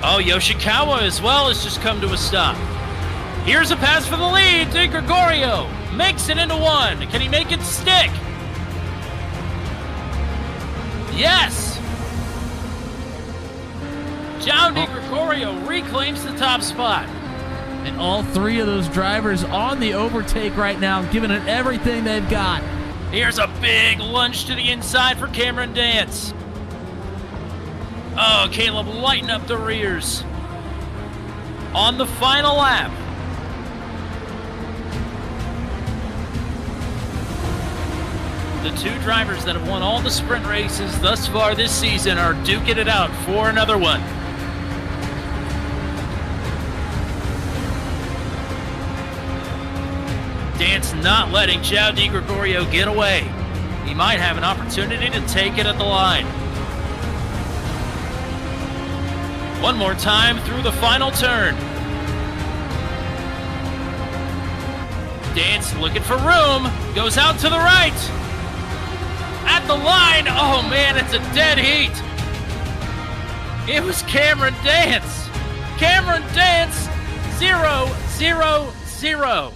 Oh, Yoshikawa as well has just come to a stop. Here's a pass for the lead. De Gregorio makes it into one. Can he make it stick? Yes! João De Gregorio reclaims the top spot. And all three of those drivers on the overtake right now, giving it everything they've got. Here's a big lunge to the inside for Cameron Dance. Oh, Caleb lighting up the rears. On the final lap. The two drivers that have won all the sprint races thus far this season are duking it out for another one. Dance not letting João De Gregorio get away. He might have an opportunity to take it at the line. One more time through the final turn. Dance looking for room. Goes out to the right. At the line. Oh man, it's a dead heat. It was Cameron Dance. Cameron Dance, 0-0-0.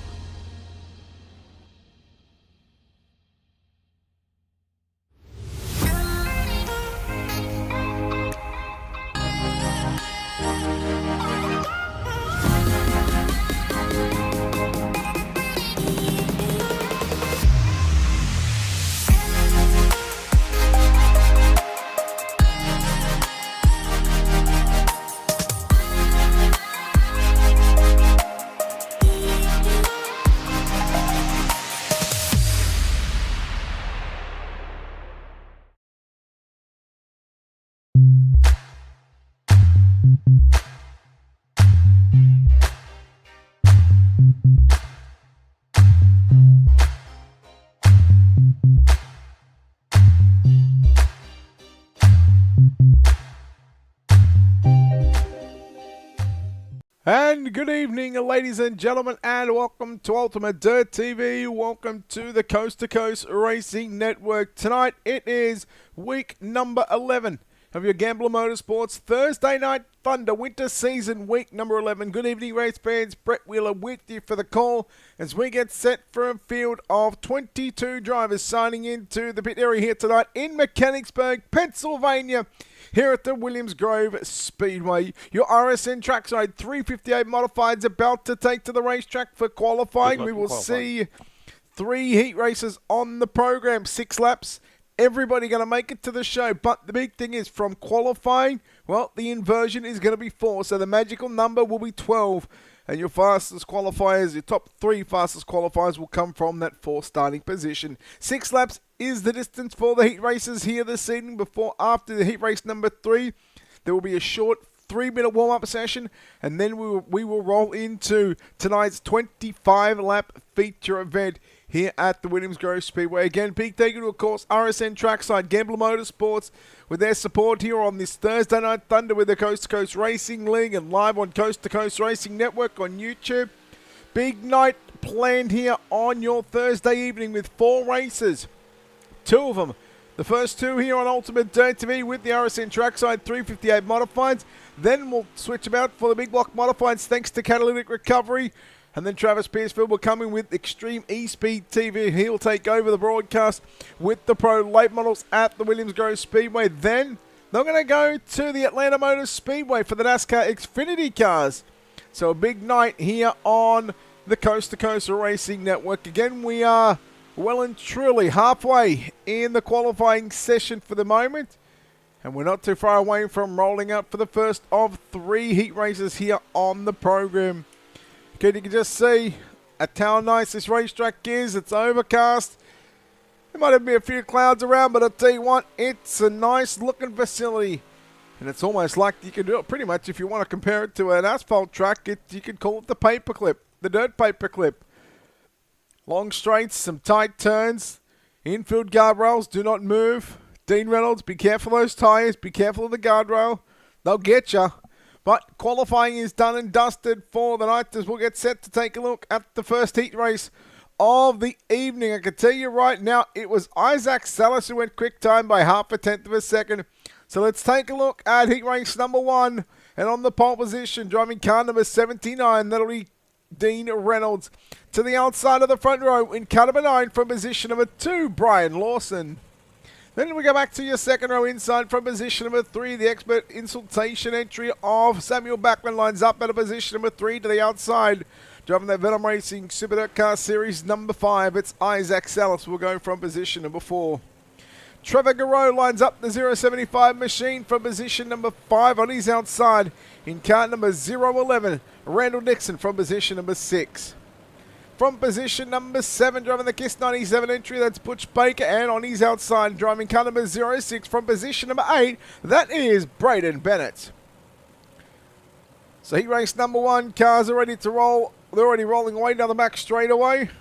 And good evening, ladies and gentlemen, and welcome to Ultimate Dirt TV. Welcome to the Coast to Coast Racing Network. Tonight it is week number 11 of your Gambler Motorsports Thursday Night Thunder Winter Season week number 11. Good evening, race fans. Brett Wheeler with you for the call as we get set for a field of 22 drivers signing into the pit area here tonight in Mechanicsburg, Pennsylvania. Here at the Williams Grove Speedway, your RSN trackside 358 modifieds about to take to the racetrack for qualifying. We will see 3 heat races on the program, 6 laps. Everybody going to make it to the show, but the big thing is from qualifying, well, the inversion is going to be 4, so the magical number will be 12. And your fastest qualifiers, your top 3 fastest qualifiers will come from that 4 starting position. 6 laps is the distance for the heat races here this evening. After the heat race number 3, there will be a short 3-minute warm-up session, and then we will roll into tonight's 25-lap feature event here at the Williams Grove Speedway. Again, big thank you to, of course, RSN Trackside, Gambler Motorsports, with their support here on this Thursday Night Thunder with the Coast to Coast Racing League and live on Coast to Coast Racing Network on YouTube. Big night planned here on your Thursday evening with 4 races. 2 of them. The first 2 here on Ultimate Dirt TV with the RSN Trackside 358 Modifieds. Then we'll switch about for the Big Block Modifieds thanks to Catalytic Recovery. And then Travis Piercefield will come in with Extreme E-Speed TV. He'll take over the broadcast with the Pro Late Models at the Williams Grove Speedway. Then they're going to go to the Atlanta Motor Speedway for the NASCAR Xfinity cars. So a big night here on the Coast to Coast Racing Network. Again, we are well and truly halfway in the qualifying session for the moment. And we're not too far away from rolling out for the first of 3 heat races here on the program. Okay, you can just see how nice this racetrack is. It's overcast. There might be a few clouds around, but I'll tell you what, it's a nice looking facility. And it's almost like you can do it pretty much if you want to compare it to an asphalt track. You could call it the paperclip, the dirt paperclip. Long straights, some tight turns. Infield guardrails, do not move. Dean Reynolds, be careful of those tires. Be careful of the guardrail. They'll get you. But qualifying is done and dusted for the night as we'll get set to take a look at the first heat race of the evening. I can tell you right now, it was Isaac Salas who went quick time by 0.5 of a second. So let's take a look at heat race number 1. And on the pole position, driving car number 79, that'll be Dean Reynolds. To the outside of the front row in car number 9 from position number 2, Brian Lawson. Then we go back to your second row inside from position number 3. The expert insultation entry of Samuel Backman lines up at a position number 3 to the outside. Driving that Venom Racing Super Dirt Car Series number 5, it's Isaac Salas will go from position number 4. Trevor Garreau lines up the 075 machine from position number 5 on his outside. In car number 011, Randall Dixon from position number 6. From position number 7, driving the KISS 97 entry, that's Butch Baker, and on his outside, driving car number 06 from position number 8, that is Braden Bennett. So heat race number 1, cars are ready to roll. They're already rolling away down the back straightaway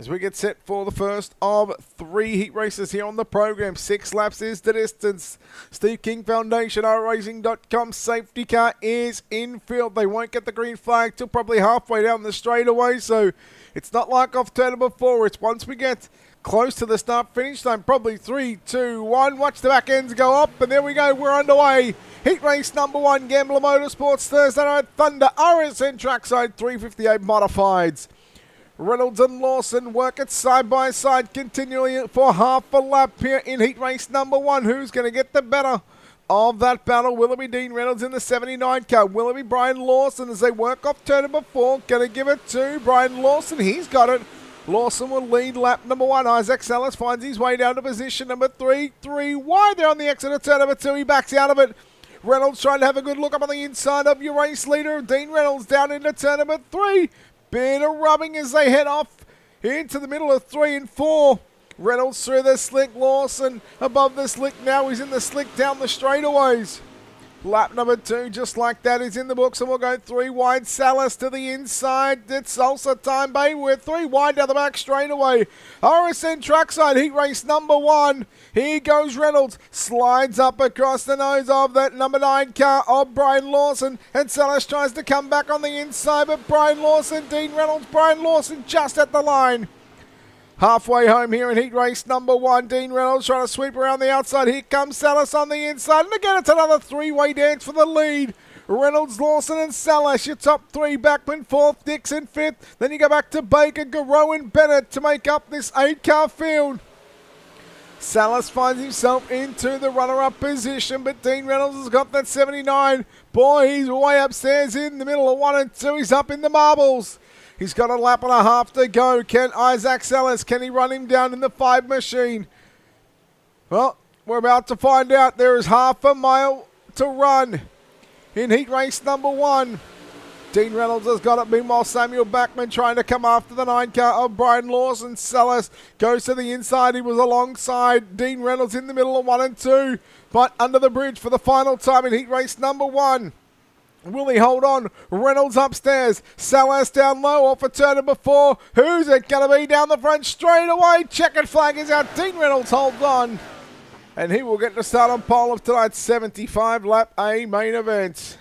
as we get set for the first of 3 heat races here on the program. 6 laps is the distance. Steve King Foundation, iRacing.com safety car is in field. They won't get the green flag till probably halfway down the straightaway, so it's not like off turn number 4. It's once we get close to the start finish time, probably 3, 2, 1. Watch the back ends go up, and there we go. We're underway. Heat race number 1, Gambler Motorsports Thursday Night Thunder, RSN Trackside 358 Modifieds. Reynolds and Lawson work it side by side continually for half a lap here in heat race number 1. Who's going to get the better of that battle? Will it be Dean Reynolds in the 79 car? Will it be Brian Lawson as they work off turn number 4? Going to give it to Brian Lawson. He's got it. Lawson will lead lap number 1. Isaac Salas finds his way down to position number 3. 3 wide there on the exit of turn number 2. He backs out of it. Reynolds trying to have a good look up on the inside of your race leader. Dean Reynolds down into turn number 3. Bit of rubbing as they head off into the middle of 3 and 4. Reynolds through the slick. Lawson above the slick. Now he's in the slick down the straightaways. Lap number 2, just like that, is in the books, and we'll go 3 wide. Salas to the inside. It's salsa time, baby. We're 3 wide down the back straightaway. RSN Trackside heat race number 1. Here goes Reynolds. Slides up across the nose of that number 9 car of Brian Lawson. And Salas tries to come back on the inside, but Brian Lawson, Dean Reynolds, Brian Lawson just at the line. Halfway home here in heat race number 1. Dean Reynolds trying to sweep around the outside. Here comes Salas on the inside. And again, it's another 3-way dance for the lead. Reynolds, Lawson and Salas, your top 3. Backman 4th, Dixon 5th. Then you go back to Baker, Garreau and Bennett to make up this 8-car field. Salas finds himself into the runner-up position, but Dean Reynolds has got that 79. Boy, he's way upstairs in the middle of 1 and 2. He's up in the marbles. He's got a lap and a half to go. Can Isaac Salas, can he run him down in the 5 machine? Well, we're about to find out. There is half a mile to run in heat race number 1. Dean Reynolds has got it. Meanwhile, Samuel Backman trying to come after the 9 car of Brian Lawson. Salas goes to the inside. He was alongside Dean Reynolds in the middle of 1 and 2. But under the bridge for the final time in heat race number 1. Will he hold on? Reynolds upstairs. Salas down low off a turn number 4. Who's it going to be down the front straight away? Checkered flag is out. Dean Reynolds holds on. And he will get to start on pole of tonight's 75 lap A main event.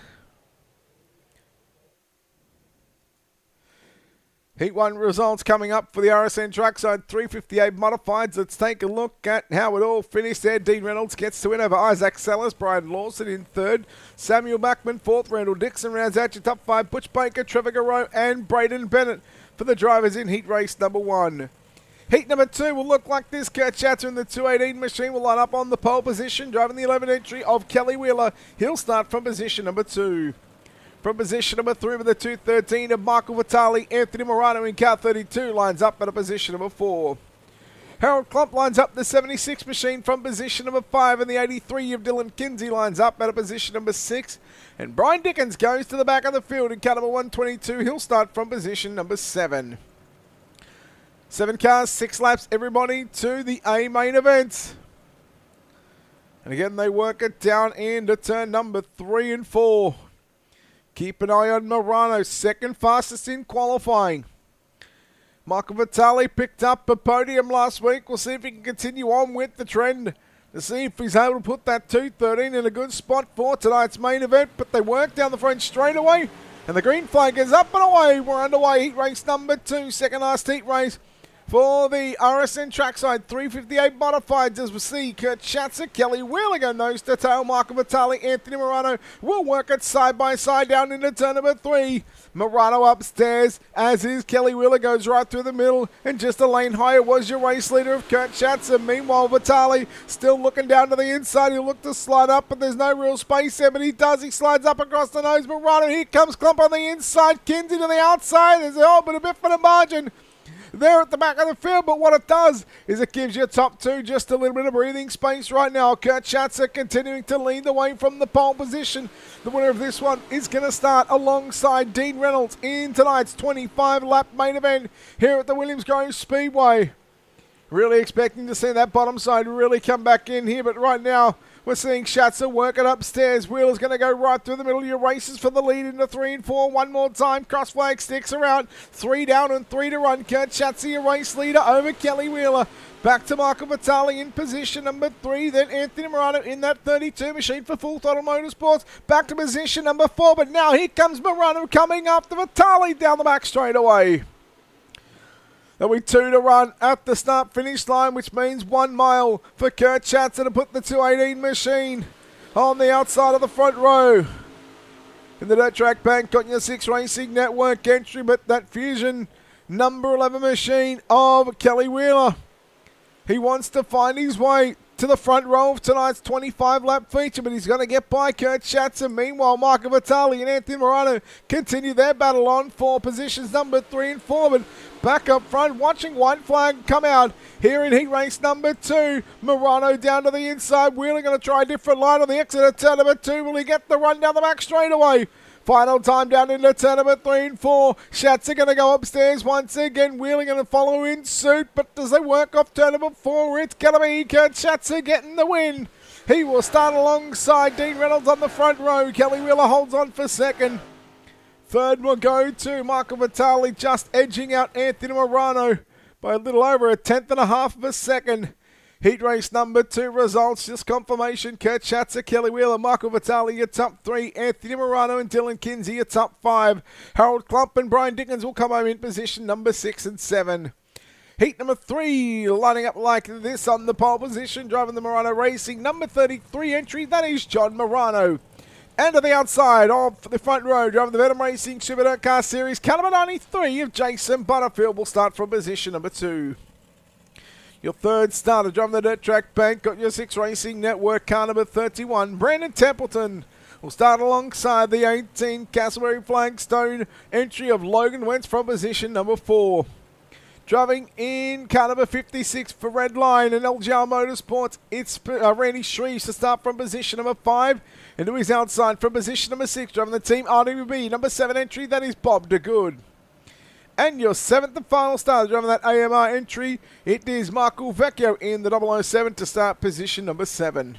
Heat 1 results coming up for the RSN Trackside 358 Modifieds. Let's take a look at how it all finished there. Dean Reynolds gets to win over Isaac Salas. Brian Lawson in 3rd. Samuel Backman 4th. Randall Dixon rounds out your top 5. Butch Baker, Trevor Garreau and Braden Bennett for the drivers in heat race number 1. Heat number 2 will look like this. Kurt Chatter in the 218 machine will line up on the pole position, driving the 11 entry of Kelly Wheeler. He'll start from position number 2. From position number 3 with the 213 of Michael Vitale, Anthony Morano in car 32 lines up at a position number 4. Harold Klump lines up the 76 machine from position number 5, and the 83 of Dylan Kinsey lines up at a position number 6. And Brian Dickens goes to the back of the field in car number 122. He'll start from position number 7. 7 cars, 6 laps, everybody to the A main event. And again, they work it down into turn number 3 and 4. Keep an eye on Morano, second fastest in qualifying. Michael Vitale picked up a podium last week. We'll see if he can continue on with the trend to see if he's able to put that 213 in a good spot for tonight's main event. But they work down the front straight away, and the green flag is up and away. We're underway heat race number 2, second last heat race For the RSN trackside 358 modifieds, as we see Kurt Schatzer, Kelly Wheeler go nose to tail, Marco Vitale, Anthony Morano will work it side by side down into turn number 3. Morano upstairs, as is Kelly Wheeler, goes right through the middle, and just a lane higher was your race leader of Kurt Schatzer. Meanwhile, Vitale still looking down to the inside. He'll look to slide up, but there's no real space there, but he does. He slides up across the nose. Morano, here comes Clump on the inside, Kinsey to the outside. There's a bit for the margin there at the back of the field, but what it does is it gives your top 2 just a little bit of breathing space right now. Kurt Schatzer continuing to lead the way from the pole position. The winner of this one is going to start alongside Dean Reynolds in tonight's 25-lap main event here at the Williams Grove Speedway. Really expecting to see that bottom side really come back in here, but right now we're seeing Schatzer work it upstairs. Wheeler's going to go right through the middle. Your races for the lead into 3 and 4. One more time. Cross flag sticks around. 3 down and 3 to run. Kurt Schatzer, your race leader over Kelly Wheeler. Back to Michael Vitale in position number 3. Then Anthony Morano in that 32 machine for Full Throttle Motorsports. Back to position number 4. But now here comes Morano coming up to Vitale down the back straight away. There'll be 2 to run at the start-finish line, which means 1 mile for Kurt Schatzer to put the 218 machine on the outside of the front row. In the Dirt Track Bank, got your 6 Racing Network entry, but that Fusion number 11 machine of Kelly Wheeler. He wants to find his way to the front row of tonight's 25-lap feature, but he's going to get by Kurt Schatzer. Meanwhile, Marco Vitale and Anthony Morano continue their battle on for positions number 3 and 4, but back up front, watching white flag come out here in heat race number 2. Morano down to the inside. Wheeler going to try a different line on the exit of turn number 2. Will he get the run down the back straightaway? Final time down into turn number 3 and 4. Schatzer going to go upstairs once again. Wheeler going to follow in suit, but does they work off turn number 4? It's going to be Kurt Schatzer getting the win. He will start alongside Dean Reynolds on the front row. Kelly Wheeler holds on for second. Third will go to Michael Vitale, just edging out Anthony Morano by a little over 1/10.5 of a second. Heat race number 2 results, just confirmation. Kurt Schatzer, Kelly Wheeler, Michael Vitale, your top 3. Anthony Morano and Dylan Kinsey, your top 5. Harold Klump and Brian Dickens will come home in position number 6 and 7. Heat number 3, lining up like this on the pole position, driving the Morano Racing, number 33 entry, that is John Morano. And to the outside of the front row, driving the Venom Racing Super Dirt Car Series, caliber 93 of Jason Butterfield will start from position number 2. Your third starter, driving the Dirt Track Bank, got your 6 Racing Network car number 31. Brandon Templeton will start alongside the 18 Castleberry Flagstone entry of Logan Wentz from position number 4. Driving in car number 56 for Redline and LGR Motorsports, it's Randy Shreves to start from position number 5. And to his outside from position number 6, driving the team RWB, number 7 entry, that is Bob DeGood. And your 7th and final starter, driving that AMR entry, it is Marco Vecchio in the 007 to start position number 7.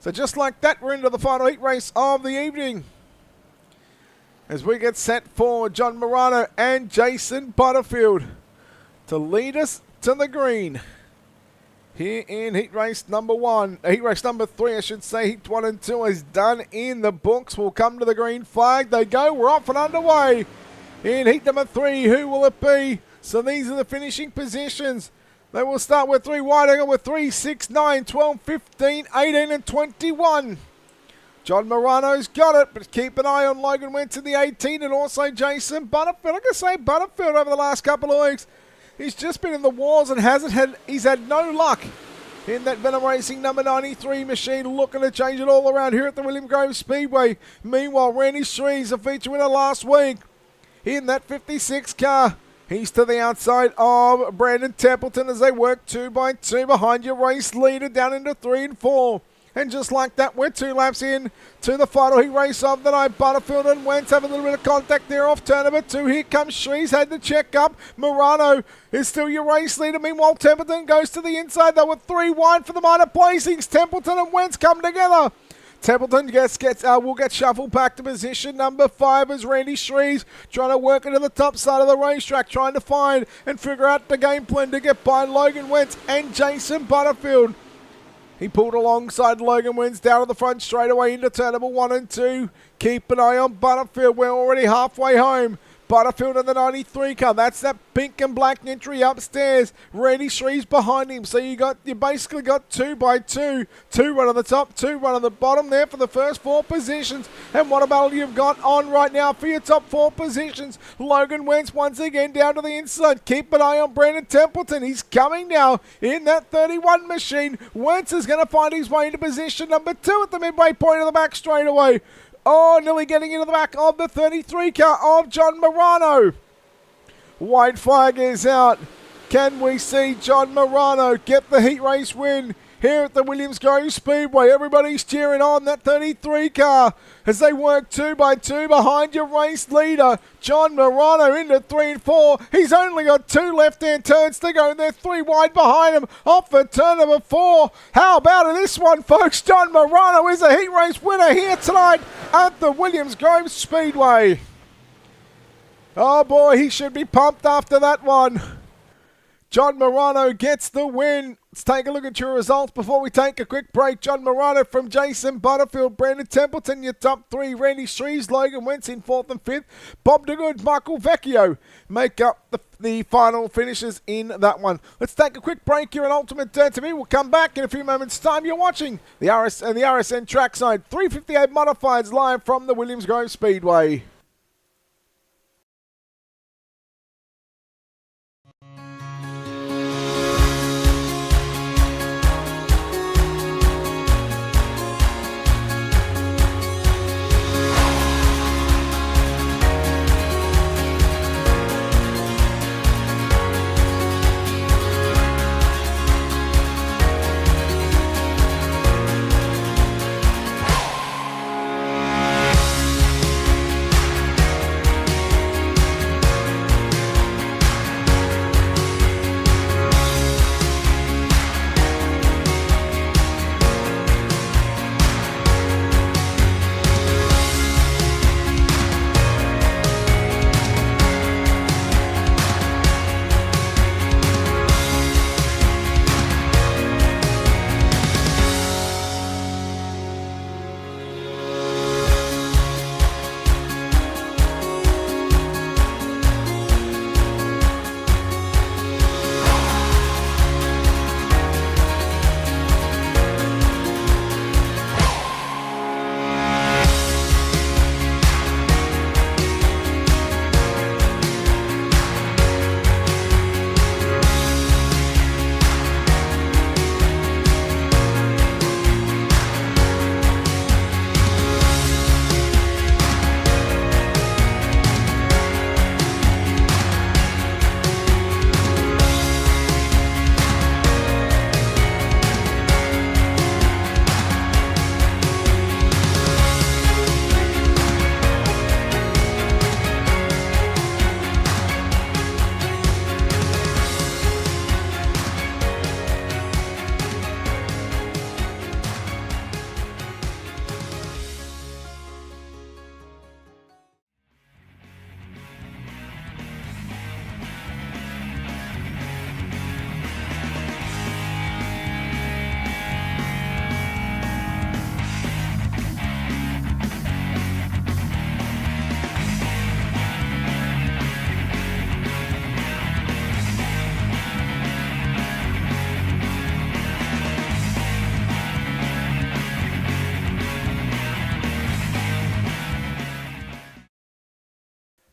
So just like that, we're into the final heat race of the evening, as we get set for John Morano and Jason Butterfield to lead us to the green. Here in heat race number 1, heat race number 3, I should say. Heat 1 and 2 is done in the books. We'll come to the green flag. They go. We're off and underway. In heat number 3, who will it be? So these are the finishing positions. They will start with 3 wide angle with 3, 6, 9, 12, 15, 18 and 21. John Morano's got it, but keep an eye on Logan Wentz in the 18 and also Jason Butterfield. I can say Butterfield over the last couple of weeks, he's just been in the wars and he's had no luck in that Venom Racing number 93 machine, looking to change it all around here at the William Grove Speedway. Meanwhile, Randy Shreves, a feature winner last week in that 56 car. He's to the outside of Brandon Templeton as they work 2 by 2 behind your race leader down into 3 and 4. And just like that, we're 2 laps in to the final heat race of the night. Butterfield and Wentz have a little bit of contact there off turn number 2. Here comes Shreves, had the check up. Morano is still your race leader. Meanwhile, Templeton goes to the inside. They were 3 wide for the minor placings. Templeton and Wentz come together. Templeton will get shuffled back to position number 5 as Randy Shreves trying to work into the top side of the racetrack, trying to find and figure out the game plan to get by Logan Wentz and Jason Butterfield. He pulled alongside Logan Wentz down to the front straight away into turn number 1 and 2. Keep an eye on Butterfield. We're already halfway home. Butterfield in the 93 car. That's that pink and black entry upstairs. Randy Shree's behind him. So you basically got 2 by 2. 2 right on the top, 2 right on the bottom there for the first 4 positions. And what a battle you've got on right now for your top 4 positions. Logan Wentz once again down to the inside. Keep an eye on Brandon Templeton. He's coming now in that 31 machine. Wentz is going to find his way into position number 2 at the midway point of the back straightaway. Oh, nearly getting into the back of the 33 car of John Morano. White flag is out. Can we see John Morano get the heat race win here at the Williams Grove Speedway? Everybody's cheering on that 33 car as they work 2 by 2 behind your race leader, John Morano, into 3 and 4. He's only got 2 left-hand turns to go, and they're 3 wide behind him off for turn number 4. How about this one, folks? John Morano is a heat race winner here tonight at the Williams Grove Speedway. Oh boy, he should be pumped after that one. John Morano gets the win. Let's take a look at your results before we take a quick break. John Morano from Jason Butterfield, Brandon Templeton, your top 3. Randy Shreves, Logan Wentz in 4th and 5th. Bob DeGood, Michael Vecchio make up the final finishes in that one. Let's take a quick break here on Ultimate Dirt TV. We'll come back in a few moments' time. You're watching the RSN Trackside 358 Modifieds live from the Williams Grove Speedway.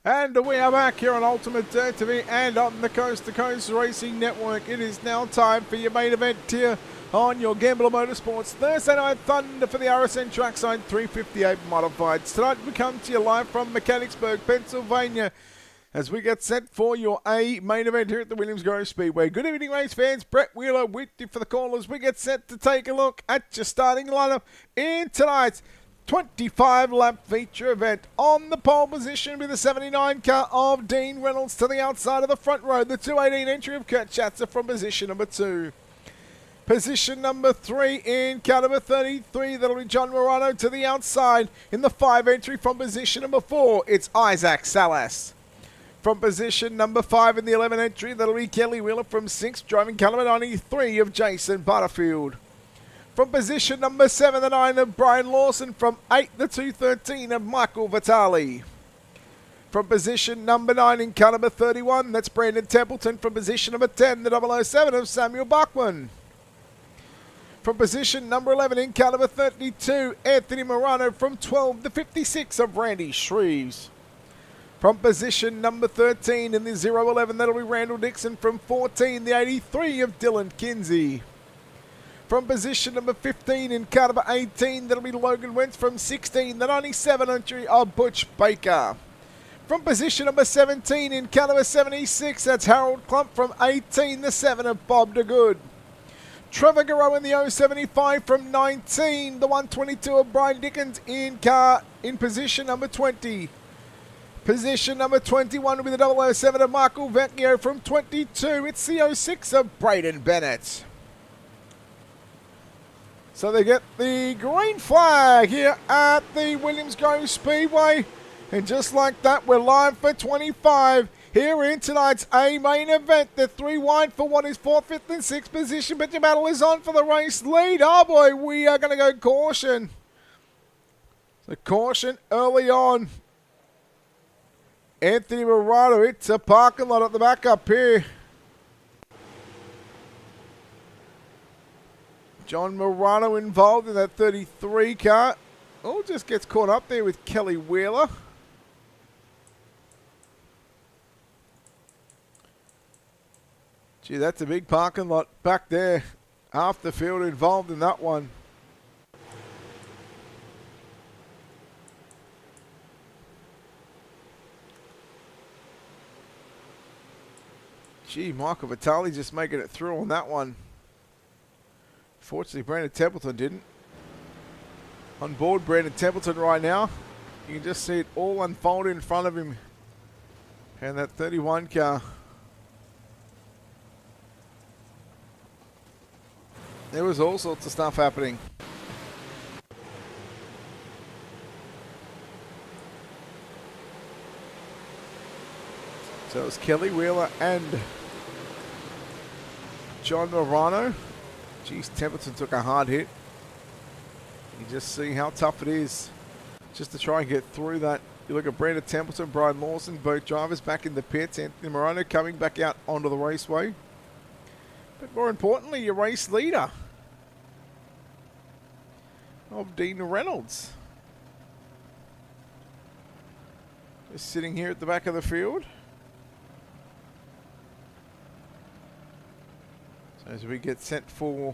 And we are back here on Ultimate Dirt TV and on the Coast to Coast Racing Network. It is now time for your main event here on your Gambler Motorsports Thursday Night Thunder for the RSN Trackside 358 Modifieds. Tonight we come to you live from Mechanicsburg, Pennsylvania, as we get set for your A main event here at the Williams Grove Speedway. Good evening, race fans. Brett Wheeler with you for the call as we get set to take a look at your starting lineup in tonight's 25-lap feature event. On the pole position with the 79 car of Dean Reynolds to the outside of the front row. The 218 entry of Kurt Schatzer from position number 2. Position number 3 in car number 33. That'll be John Morano to the outside. In the 5 entry from position number 4, it's Isaac Salas. From position number 5 in the 11 entry, that'll be Kelly Wheeler from 6, driving car number 93 of Jason Butterfield. From position number 7, the 9 of Brian Lawson. From 8, the 213 of Michael Vitale. From position number 9 in car number 31, that's Brandon Templeton. From position number 10, the 007 of Samuel Buckman. From position number 11 in car number 32, Anthony Morano. From 12, the 56 of Randy Shreves. From position number 13 in the 011, that'll be Randall Dixon. From 14, the 83 of Dylan Kinsey. From position number 15 in car number 18, that'll be Logan Wentz. From 16, the 97 entry of Butch Baker. From position number 17 in car number 76, that's Harold Klump. From 18, the 7 of Bob DeGood. Trevor Garreau in the 075 from 19, the 122 of Brian Dickens in position number 20. Position number 21 will be the 007 of Michael Vecchio. From 22, it's the 06 of Braden Bennett. So they get the green flag here at the Williams Grove Speedway. And just like that, we're live for 25 here in tonight's A main event. The 3 wide for what is 4th, 5th and 6th position. But the battle is on for the race lead. Oh boy, we are going to go caution. The caution early on. Anthony Morano, it's a parking lot at the back up here. John Morano involved in that 33 car. Oh, just gets caught up there with Kelly Wheeler. Gee, that's a big parking lot back there. Half the field involved in that one. Gee, Michael Vitale just making it through on that one. Fortunately, Brandon Templeton didn't. On board Brandon Templeton right now. You can just see it all unfold in front of him. And that 31 car. There was all sorts of stuff happening. So it was Kelly Wheeler and John Morano. Geez, Templeton took a hard hit. You just see how tough it is just to try and get through that. You look at Brandon Templeton, Brian Lawson, both drivers back in the pits. Anthony Morano coming back out onto the raceway. But more importantly, your race leader of Dean Reynolds. Just sitting here at the back of the field. So as we get set for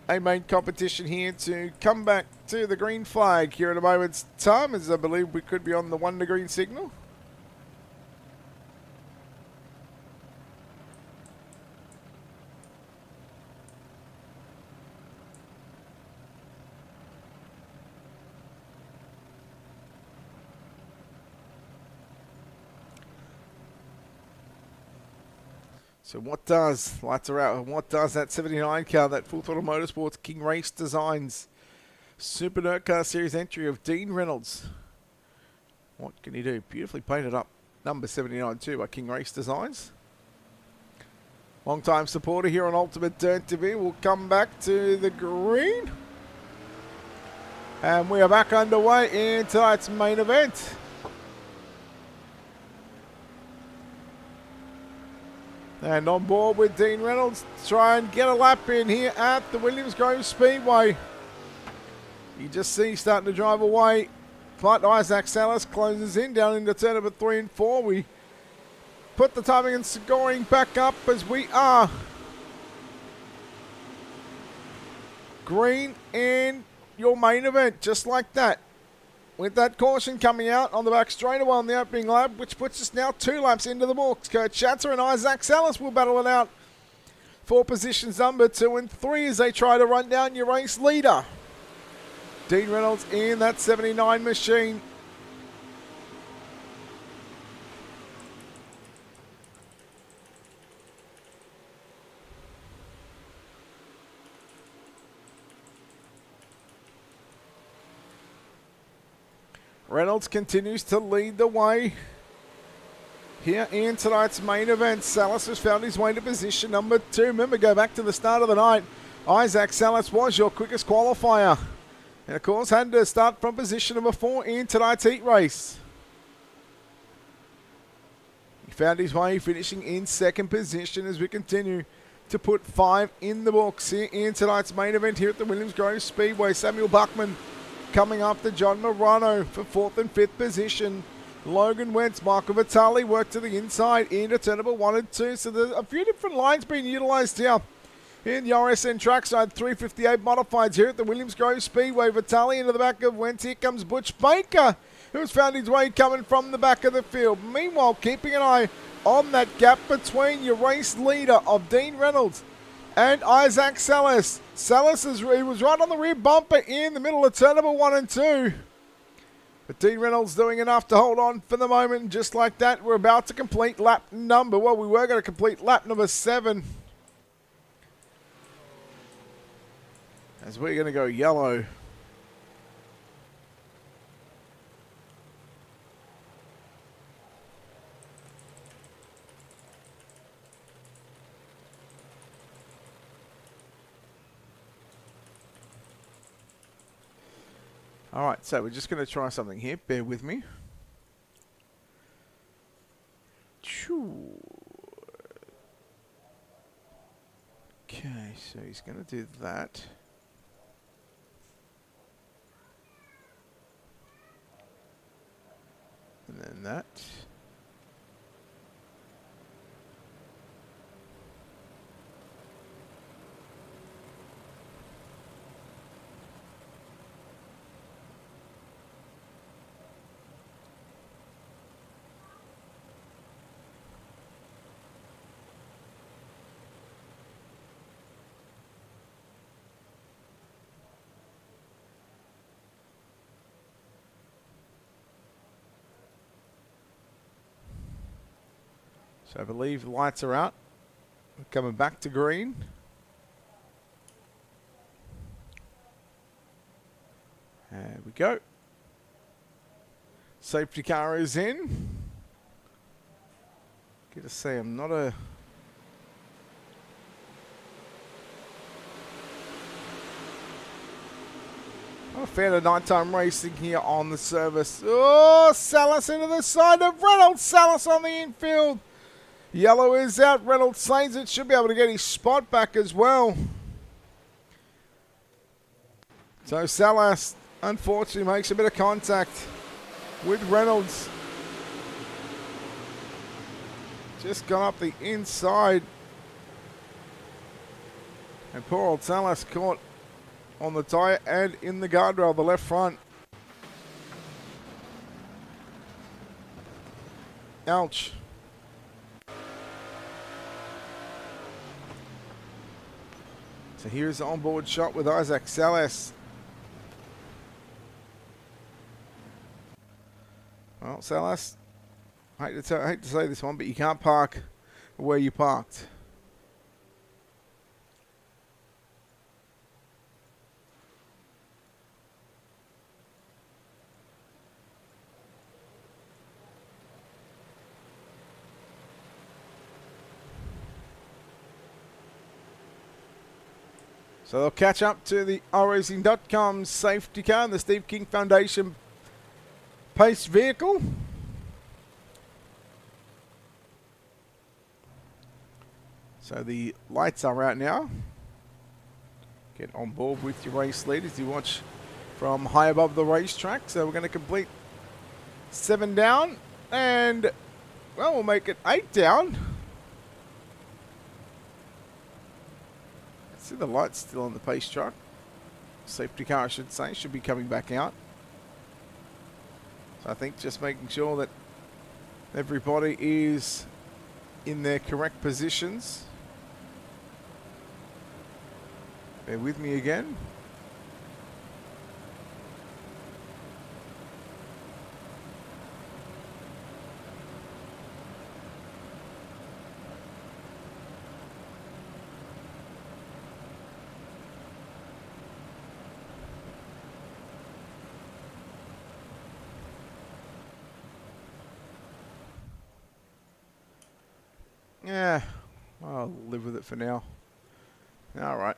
a main competition here to come back to the green flag here in a moment's time, as I believe we could be on the 1 to green signal. So what does, lights are out, what does that 79 car, that Full Throttle Motorsports King Race Designs Super Dirt Car Series entry of Dean Reynolds? What can he do? Beautifully painted up, number 79 too by King Race Designs. Long-time supporter here on Ultimate Dirt TV. We'll come back to the green. And we are back underway in tonight's main event. And on board with Dean Reynolds, try and get a lap in here at the Williams Grove Speedway. You just see starting to drive away. But Isaac Salas closes in down into turn number 3 and 4. We put the timing and scoring back up as we are green in your main event, just like that. With that caution coming out on the back straightaway on the opening lap, which puts us now 2 laps into the books. Kurt Schatzer and Isaac Salas will battle it out for positions number 2 and 3 as they try to run down your race leader. Dean Reynolds in that 79 machine. Reynolds continues to lead the way here in tonight's main event. Salas has found his way to position number 2. Remember, go back to the start of the night. Isaac Salas was your quickest qualifier. And of course, had to start from position number 4 in tonight's heat race. found his way, finishing in second position as we continue to put 5 in the books here in tonight's main event here at the Williams Grove Speedway. Samuel Buckman coming after John Morano for 4th and 5th position. Logan Wentz, Michael Vitale work to the inside into turn number 1 and 2. So there's a few different lines being utilised here in the RSN trackside. 358 modifieds here at the Williams Grove Speedway. Vitale into the back of Wentz. Here comes Butch Baker, who's found his way coming from the back of the field. Meanwhile, keeping an eye on that gap between your race leader of Dean Reynolds and Isaac Salas. Salas he was right on the rear bumper in the middle of turn number 1 and 2. But Dean Reynolds doing enough to hold on for the moment. Just like that, we're about to complete lap number, well, we were going to complete lap number 7. As we're going to go yellow. All right, so we're just going to try something here. Bear with me. Okay, so he's going to do that. And then that. So I believe the lights are out. We're coming back to green. There we go. Safety car is in. Gotta say, I'm not a fan of nighttime racing here on the service. Oh, Salas into the side of Reynolds. Salas on the infield. Yellow is out. Reynolds saves it. Should be able to get his spot back as well. So Salas, unfortunately, makes a bit of contact with Reynolds. Just gone up the inside. And poor old Salas caught on the tyre and in the guardrail, the left front. Ouch. So here's the onboard shot with Isaac Salas. Well, Salas, I hate to say this one, but you can't park where you parked. So they'll catch up to the iRacing.com safety car and the Steve King Foundation pace vehicle. So the lights are out now. Get on board with your race lead as you watch from high above the racetrack. So we're going to complete 7 down and, well, we'll make it 8 down. See the lights still on the pace truck. Safety car, I should say, should be coming back out. So I think just making sure that everybody is in their correct positions. Bear with me again. Yeah, I'll live with it for now. All right.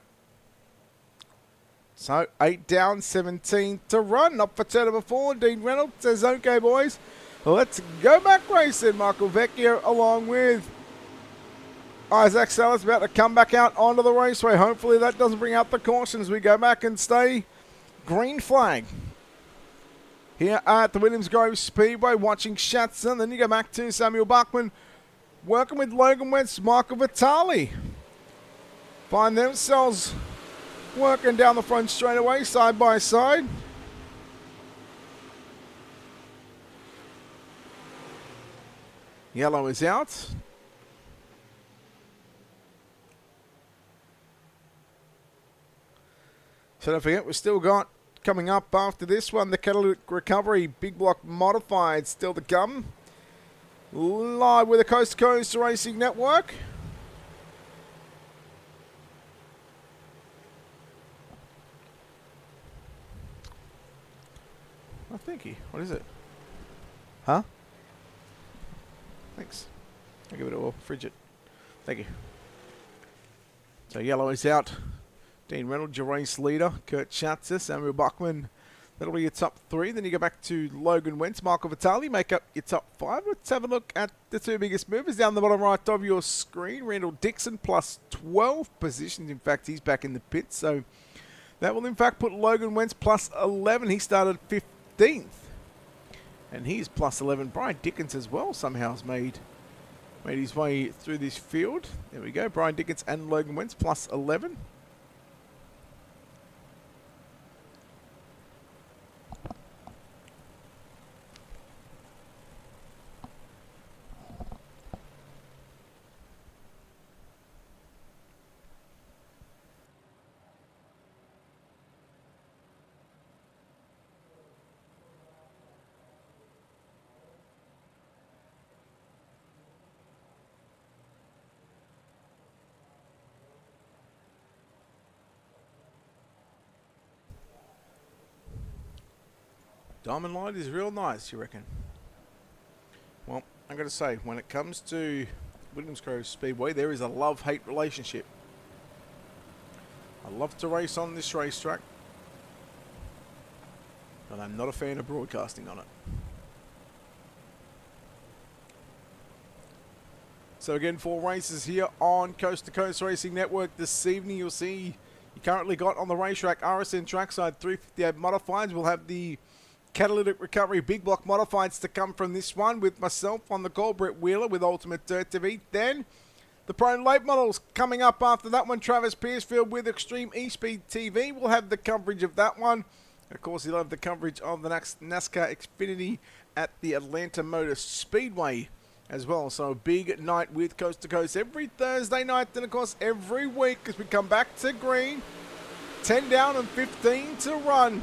So 8 down, 17 to run. Up for turn number 4. Dean Reynolds says, "Okay, boys, Let's go back racing. Michael Vecchio along with Isaac Salas about to come back out onto the raceway. Hopefully that doesn't bring out the cautions. We go back and stay green flag. Here at the Williams Grove Speedway, watching Shatson. Then you go back to Samuel Buckman, working with Logan Wentz, Michael Vitale. Find themselves working down the front straightaway, side by side. Yellow is out. So don't forget, we've still got coming up after this one, the Catalytic Recovery Big Block Modified still to come. Live with the Coast to Coast Racing Network. Oh, thank you. What is it? Huh? Thanks. I'll give it a whirl. Frigid. Thank you. So yellow is out. Dean Reynolds, your race leader. Kurt Schatzer, Samuel Buckman. That'll be your top three. Then you go back to Logan Wentz, Michael Vitale, make up your top five. Let's have a look at the two biggest movers down the bottom right of your screen. Randall Dixon plus 12 positions. In fact, he's back in the pits. So that will in fact put Logan Wentz plus 11. He started 15th. And he's plus 11. Brian Dickens as well somehow has made his way through this field. There we go. Brian Dickens and Logan Wentz plus 11. Diamond Light is real nice, you reckon? Well, I'm going to say, when it comes to Williams Grove Speedway, there is a love-hate relationship. I love to race on this racetrack, but I'm not a fan of broadcasting on it. So again, 4 races here on Coast to Coast Racing Network this evening. You'll see you currently got on the racetrack RSN Trackside 358 Modifieds. We'll have the Catalytic Recovery Big Block Modifieds to come from this one with myself on the call, Brett Wheeler with Ultimate Dirt TV. Then the Pro Late Models coming up after that one, Travis Piercefield with Extreme eSpeed TV. We'll have the coverage of that one. And of course, you'll have the coverage of the NASCAR Xfinity at the Atlanta Motor Speedway as well. So a big night with Coast to Coast every Thursday night, and of course every week as we come back to green. 10 down and 15 to run.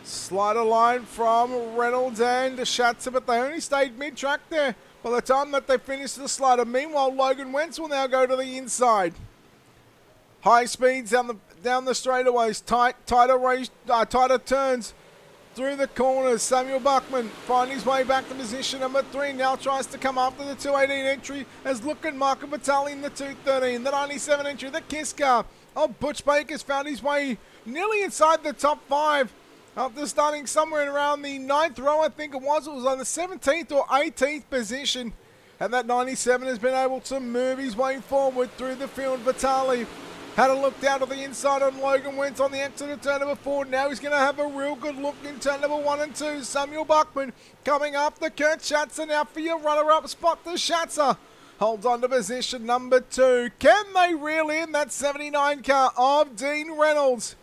Slider line from Reynolds and Schatzer, but they only stayed mid-track there by the time that they finished the slider. Meanwhile, Logan Wentz will now go to the inside. High speeds down the straightaways, tighter turns through the corners. Samuel Buckman finding his way back to position number 3. Now tries to come after the 218 entry as looking Michael Vitale in the 213. The 97 entry, the Kiss car of Butch Baker's found his way nearly inside the top 5. After starting somewhere in around the 9th row, I think it was on the 17th or 18th position. And that 97 has been able to move his way forward through the field. Vitale had a look down to the inside on Logan Wentz on the exit of turn number 4. Now he's going to have a real good look in turn number 1 and 2. Samuel Buckman coming after Kurt Schatzer. Now for your runner-up spot to Schatzer. Holds on to position number 2. Can they reel in that 79 car of Dean Reynolds?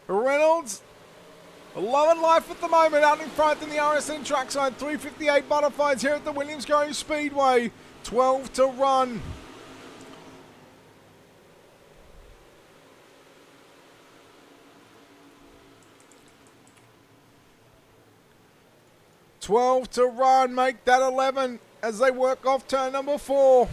Reynolds, loving life at the moment, out in front in the RSN Trackside 358 Modifieds here at the Williams Grove Speedway. 12 to run. Make that 11 as they work off turn number 4.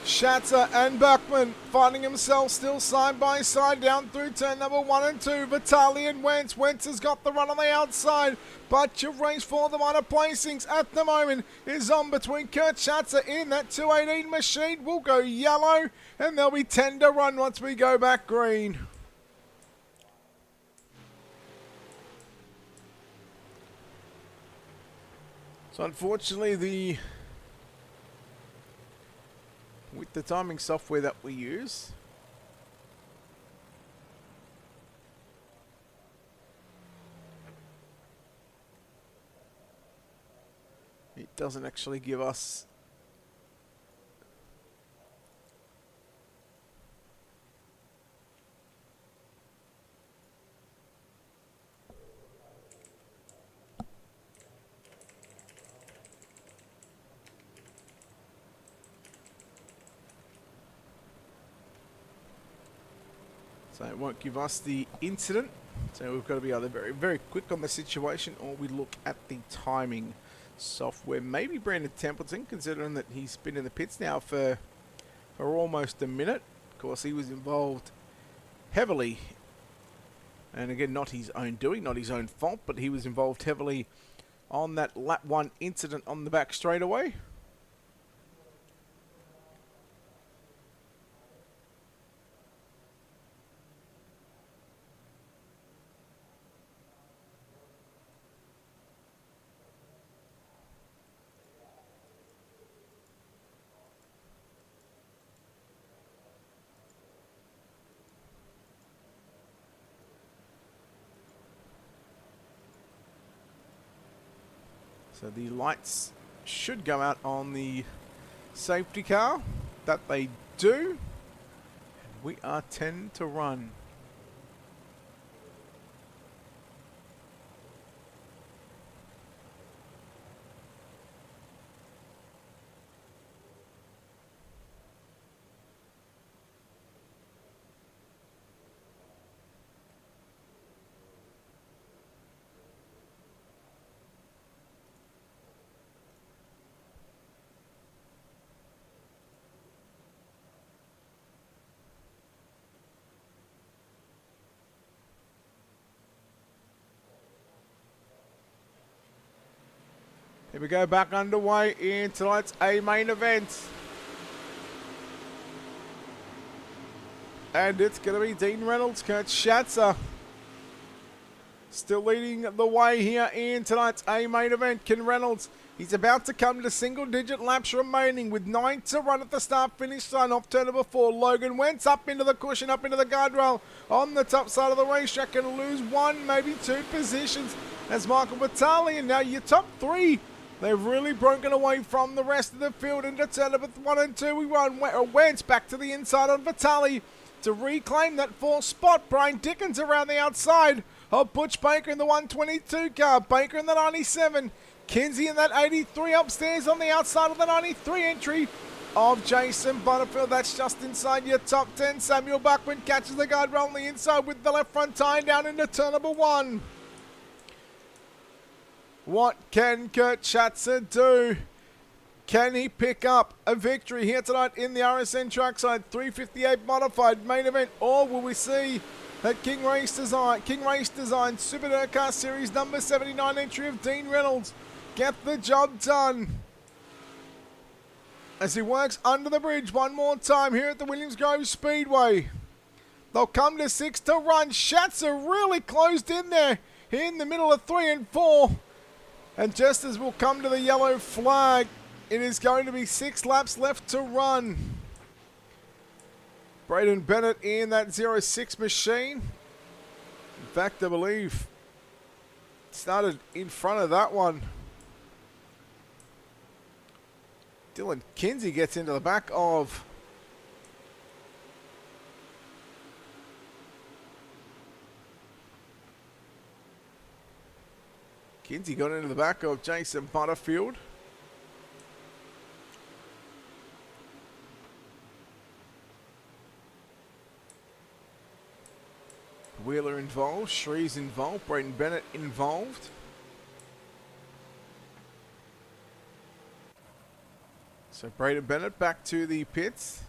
Schatzer and Buckman finding himself still side by side down through turn number 1 and 2. Vitale and Wentz. Wentz has got the run on the outside, but your race for the minor placings at the moment is on between Kurt Schatzer in that 218 machine. Will go yellow, and there'll be 10 to run once we go back green. So unfortunately, with the timing software that we use, it doesn't actually give us so it won't give us the incident. So we've got to be either very, very quick on the situation, or we look at the timing software. Maybe Brandon Templeton, considering that he's been in the pits now for almost a minute. Of course, he was involved heavily, and again, not his own doing, not his own fault, but he was involved heavily on that lap 1 incident on the back straightaway. So the lights should go out on the safety car. That they do. We are 10 to run. Here we go, back underway in tonight's A main event. And it's going to be Dean Reynolds, Kurt Schatzer, still leading the way here in tonight's A main event. Ken Reynolds, he's about to come to single-digit laps remaining with 9 to run at the start-finish line off turn number 4. Logan Wentz up into the cushion, up into the guardrail on the top side of the racetrack, and lose 1, maybe 2 positions as Michael Vitale. And now your top 3, they've really broken away from the rest of the field into turn number 1 and 2. We run Wentz back to the inside on Vitale to reclaim that 4th spot. Brian Dickens around the outside of Butch Baker in the 122 car. Baker in the 97. Kinsey in that 83 upstairs on the outside of the 93 entry of Jason Butterfield. That's just inside your top 10. Samuel Buckman catches the guardrail on the inside with the left front tyre down into turn number 1. What can Kurt Schatzer do? Can he pick up a victory here tonight in the RSN Trackside 358 modified main event? Or will we see that King Race Design Super Dirt Car Series number 79 entry of Dean Reynolds get the job done as he works under the bridge one more time here at the Williams Grove Speedway? They'll come to 6 to run. Schatzer really closed in there in the middle of 3 and 4. And just as we'll come to the yellow flag, it is going to be 6 laps left to run. Braden Bennett in that 06 machine. In fact, I believe started in front of that one. Dylan Kinsey gets into the back of Kinsey got into the back of Jason Butterfield. Wheeler involved, Shree's involved, Braden Bennett involved. So Braden Bennett back to the pits.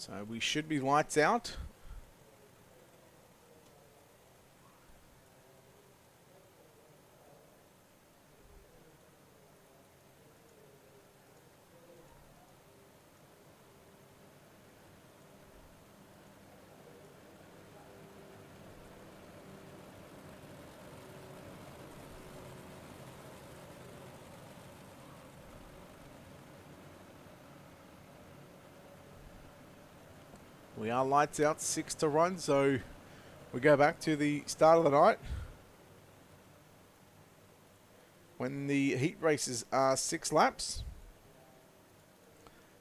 So we should be lights out. We are lights out, 6 to run, so we go back to the start of the night when the heat races are 6 laps.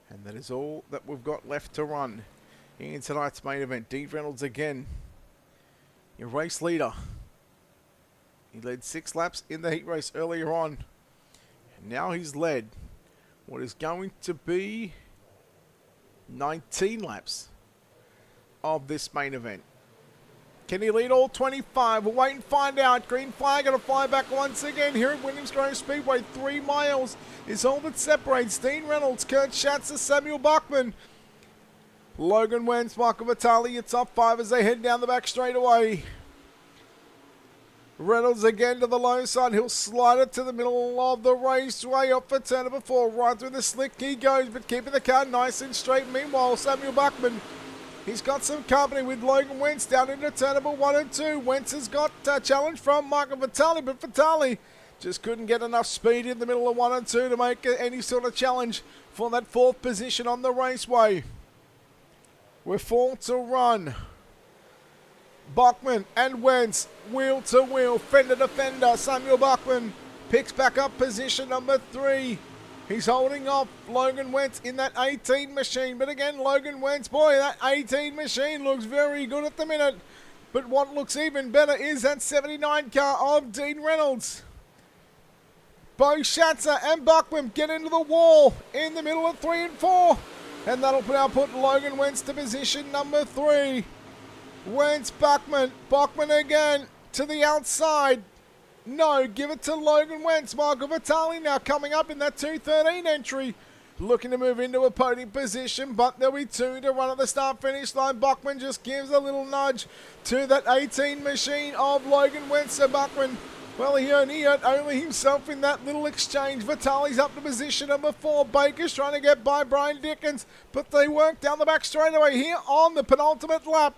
And that is all that we've got left to run in tonight's main event. Dean Reynolds again, your race leader. He led 6 laps in the heat race earlier on. And now he's led what is going to be 19 laps of this main event. Can he lead all 25? We'll wait and find out. Green flag going to fly back once again here at Williams Grove Speedway. 3 miles is all that separates Dean Reynolds, Kurt Schatzer, Samuel Buckman, Logan Wentz, Michael Vitale, your top 5 as they head down the back straightaway. Reynolds again to the low side. He'll slide it to the middle of the raceway. Up for turn number 4. Right through the slick he goes, but keeping the car nice and straight. Meanwhile, Samuel Buckman, he's got some company with Logan Wentz down into turn number 1 and 2. Wentz has got a challenge from Michael Vitale, but Vitale just couldn't get enough speed in the middle of 1 and 2 to make any sort of challenge for that 4th position on the raceway. We're 4 to run. Buckman and Wentz, wheel to wheel, fender to fender. Samuel Buckman picks back up position number 3. He's holding off Logan Wentz in that 18 machine. But again, Logan Wentz, boy, that 18 machine looks very good at the minute. But what looks even better is that 79 car of Dean Reynolds. Bo Schatzer and Buckman get into the wall in the middle of 3 and 4. And that'll now put Logan Wentz to position number 3. Wentz, Buckman again to the outside. No, give it to Logan Wentz. Michael Vitale now coming up in that 2:13 entry. Looking to move into a podium position, but there'll be 2 to run at the start-finish line. Buckman just gives a little nudge to that 18 machine of Logan Wentz. So Buckman, well, he hurt only himself in that little exchange. Vitale's up to position number 4. Baker's trying to get by Brian Dickens, but they work down the back straightaway here on the penultimate lap.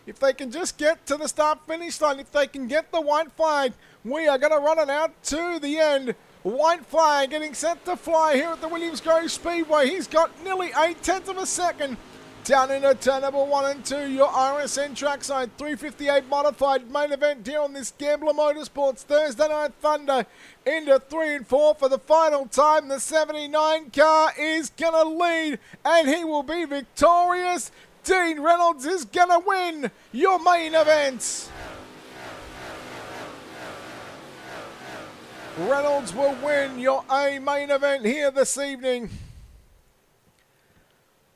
If they can just get to the start-finish line, if they can get the white flag, we are going to run it out to the end. White flag getting set to fly here at the Williams Grove Speedway. He's got nearly 0.8 of a second down into turn number 1 and 2. Your RSN trackside 358 modified main event here on this Gambler Motorsports Thursday Night Thunder into 3 and 4 for the final time. The 79 car is going to lead and he will be victorious. Dean Reynolds is going to win your main event. Reynolds will win your A main event here this evening.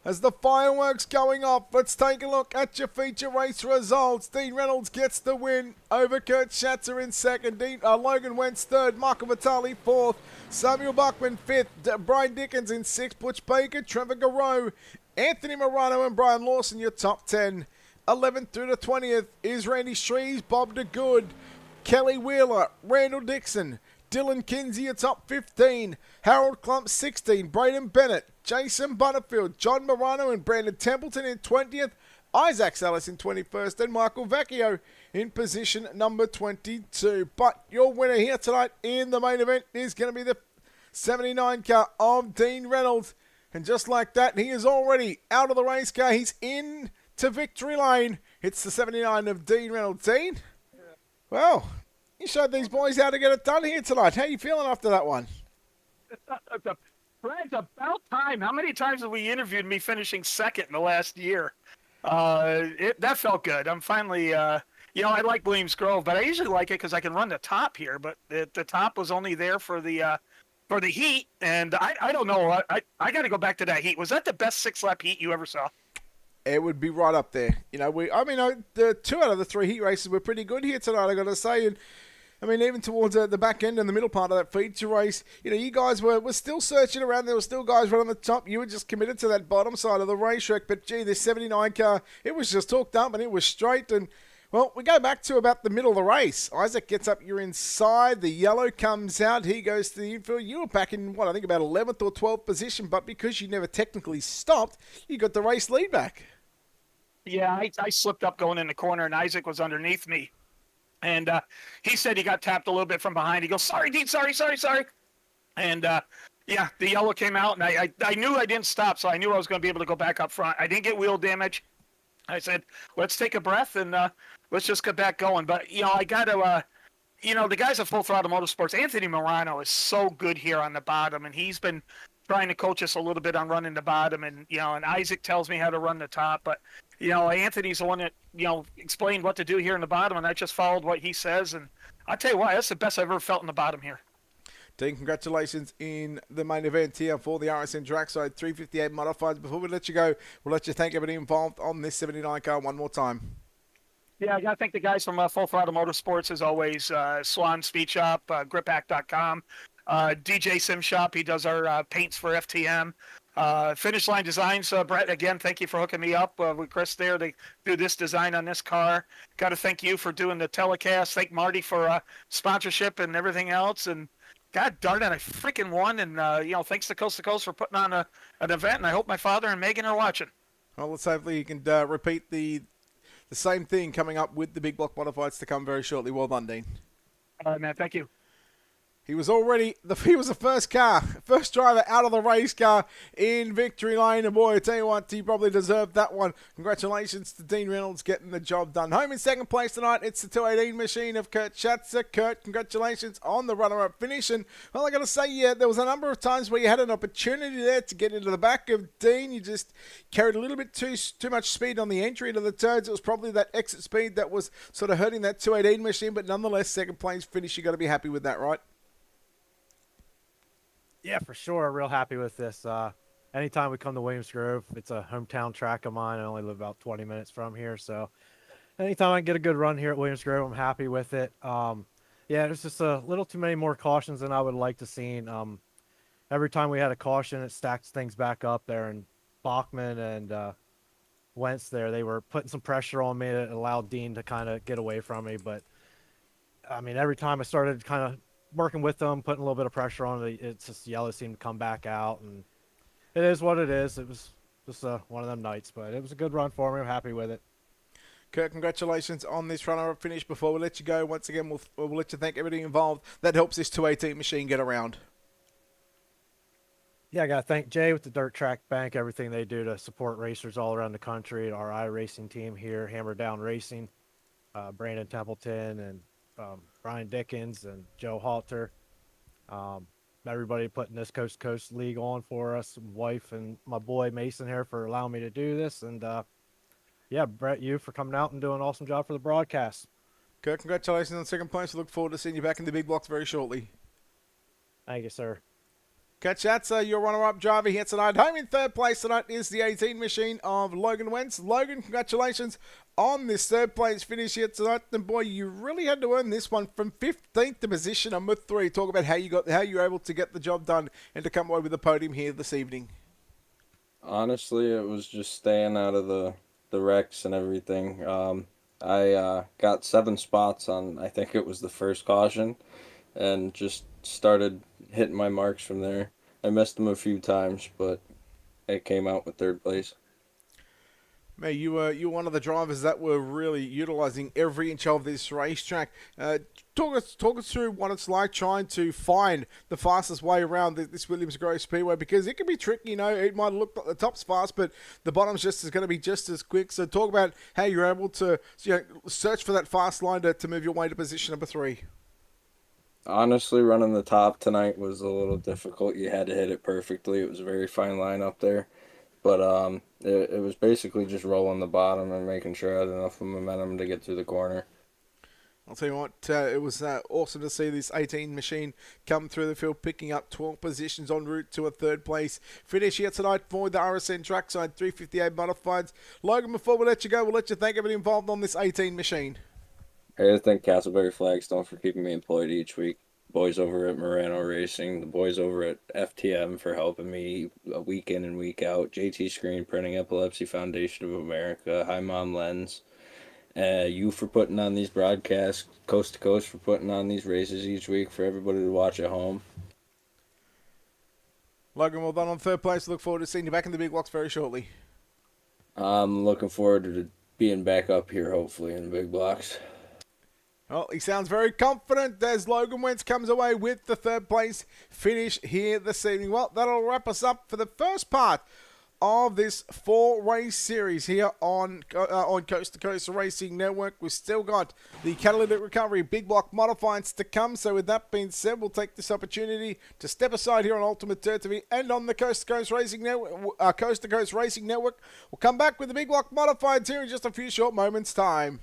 As the fireworks going off, let's take a look at your feature race results. Dean Reynolds gets the win over Kurt Schatzer in second. Logan Wentz third. Michael Vitale fourth. Samuel Buckman fifth. Brian Dickens in sixth. Butch Baker, Trevor Garreau, Anthony Morano and Brian Lawson, your top 10. 11th through to 20th is Randy Shrees, Bob DeGood, Kelly Wheeler, Randall Dixon, Dylan Kinsey, your top 15. Harold Klump, 16. Braden Bennett, Jason Butterfield, John Morano and Brandon Templeton in 20th. Isaac Salas in 21st. And Michael Vecchio in position number 22. But your winner here tonight in the main event is going to be the 79 car of Dean Reynolds. And just like that, he is already out of the race car. He's in to victory lane. It's the 79 of Dean Reynolds. Dean? Well, you showed these boys how to get it done here tonight. How are you feeling after that one? Brad, about time. How many times have we interviewed me finishing second in the last year? That felt good. I'm finally, I like Williams Grove, but I usually like it because I can run the top here. But the top was only there for the heat, and I don't know. I got to go back to that heat. Was that the best 6-lap heat you ever saw? It would be right up there. The 2 out of the 3 heat races were pretty good here tonight, I got to say. And I mean, even towards the back end and the middle part of that feature race, you guys were still searching around. There were still guys right on the top. You were just committed to that bottom side of the racetrack. But, gee, this 79 car, it was just hooked up and it was straight. And, well, we go back to about the middle of the race. Isaac gets up, you're inside. The yellow comes out. He goes to the infield. You were back in, I think about 11th or 12th position. But because you never technically stopped, you got the race lead back. Yeah, I slipped up going in the corner, and Isaac was underneath me. And he said he got tapped a little bit from behind. He goes, sorry, Dean, sorry. And, yeah, the yellow came out, and I knew I didn't stop, so I knew I was going to be able to go back up front. I didn't get wheel damage. I said, let's take a breath, and let's just get back going. But, I got to, the guys at Full Throttle Motorsports, Anthony Morano is so good here on the bottom, and he's been trying to coach us a little bit on running the bottom. And, and Isaac tells me how to run the top. But, Anthony's the one that, explained what to do here in the bottom, and I just followed what he says. And I tell you what, that's the best I've ever felt in the bottom here. Dean, congratulations in the main event here for the RSN Trackside 358 Modifieds. Before we let you go, we'll let you thank everybody involved on this 79 car one more time. Yeah, I got to thank the guys from Full Throttle Motorsports, as always. Swan Speed Shop, gripack.com, DJ Sim Shop. He does our paints for FTM. Finish Line Designs, Brett, again, thank you for hooking me up with Chris there to do this design on this car. Got to thank you for doing the telecast. Thank Marty for sponsorship and everything else. And God darn it, I freaking won. And, thanks to Coast for putting on an event. And I hope my father and Megan are watching. Well, let's hopefully you can repeat the same thing coming up with the big block modifieds to come very shortly. Well done, Dean. All right, man, thank you. He was the first driver out of the race car in victory lane. And boy, I tell you what, he probably deserved that one. Congratulations to Dean Reynolds getting the job done. Home in second place tonight, it's the 218 machine of Kurt Schatzer. Kurt, congratulations on the runner-up finish. And, well, I got to say, yeah, there was a number of times where you had an opportunity there to get into the back of Dean. You just carried a little bit too much speed on the entry into the turns. It was probably that exit speed that was sort of hurting that 218 machine. But nonetheless, second place finish, you got to be happy with that, right? Yeah, for sure. Real happy with this. Anytime we come to Williams Grove, it's a hometown track of mine. I only live about 20 minutes from here. So anytime I get a good run here at Williams Grove, I'm happy with it. Yeah, there's just a little too many more cautions than I would like to see. Every time we had a caution, it stacks things back up there. And Bachman and Wentz there, they were putting some pressure on me that allowed Dean to kind of get away from me. But, I mean, every time I started kind of working with them, putting a little bit of pressure on it, it's just yellow seemed to come back out, and it is what it is. It was just one of them nights, but it was a good run for me. I'm happy with it. Kurt, congratulations on this runner-up finish. Before we let you go, once again, we'll let you thank everybody involved that helps this 218 machine get around. Yeah, I got to thank Jay with the Dirt Track Bank, everything they do to support racers all around the country, our iRacing team here, Hammer Down Racing, Brandon Templeton, and Brian Dickens and Joe Halter, everybody putting this Coast to Coast League on for us, wife and my boy Mason here for allowing me to do this, and yeah, Brett, you for coming out and doing an awesome job for the broadcast. Kurt, congratulations on second place. We look forward to seeing you back in the big blocks very shortly. Thank you, sir. Kurt Schatzer, your runner-up driver here tonight. Home in third place tonight is the 18 machine of Logan Wentz. Logan, congratulations on this third place finish here tonight. And boy, you really had to earn this one from 15th to position number 3. Talk about how you were able to get the job done and to come away with the podium here this evening. Honestly, it was just staying out of the wrecks and everything. I got 7 spots on, I think it was the first caution, and just started hitting my marks from there. I missed them a few times, but I came out with third place. Man, you were one of the drivers that were really utilizing every inch of this racetrack. Talk us through what it's like trying to find the fastest way around this Williams Grove Speedway, because it can be tricky. It might look like the top's fast, but the bottom's going to be just as quick. So talk about how you're able to search for that fast line to move your way to position number 3. Honestly, running the top tonight was a little difficult. You had to hit it perfectly. It was a very fine line up there. But it was basically just rolling the bottom and making sure I had enough momentum to get through the corner. I'll tell you what, it was awesome to see this 18 machine come through the field, picking up 12 positions en route to a third place finish here tonight for the RSN Trackside 358 Modifieds. Logan, before we let you go, we'll let you thank everybody involved on this 18 machine. I thank Castleberry Flagstone for keeping me employed each week. Boys over at Morano Racing, the boys over at FTM for helping me week in and week out. JT Screen Printing, Epilepsy Foundation of America, Hi Mom Lens. You for putting on these broadcasts, Coast to Coast for putting on these races each week for everybody to watch at home. Logan, well done on third place. Look forward to seeing you back in the big blocks very shortly. I'm looking forward to being back up here, hopefully, in the big blocks. Well, he sounds very confident as Logan Wentz comes away with the third place finish here this evening. Well, that'll wrap us up for the first part of this 4-race series here on Coast to Coast Racing Network. We've still got the catalytic recovery big block modifieds to come. So with that being said, we'll take this opportunity to step aside here on Ultimate Dirt TV and on the Coast to Coast Racing Network. Coast to Coast Racing Network. We'll come back with the big block modifieds here in just a few short moments' time.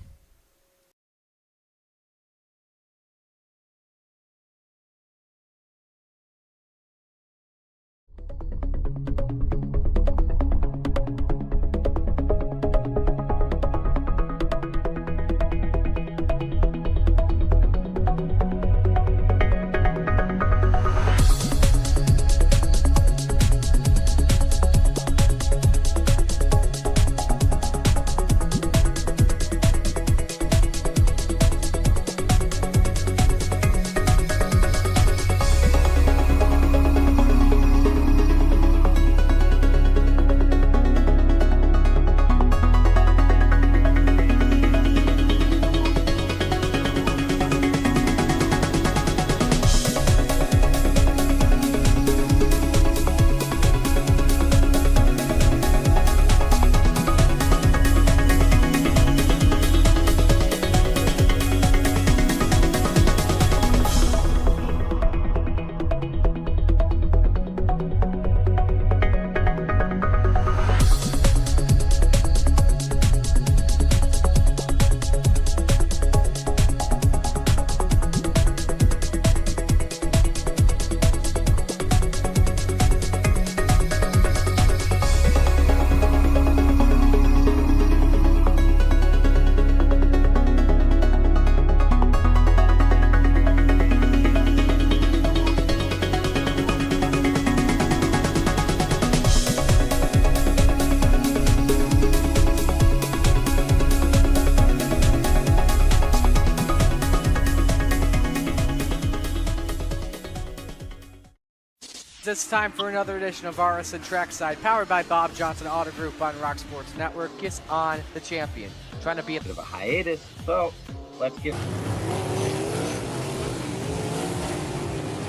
It's time for another edition of RSN Trackside, powered by Bob Johnson Auto Group on Rock Sports Network. Gets on the champion, trying to be a bit of a hiatus. So let's get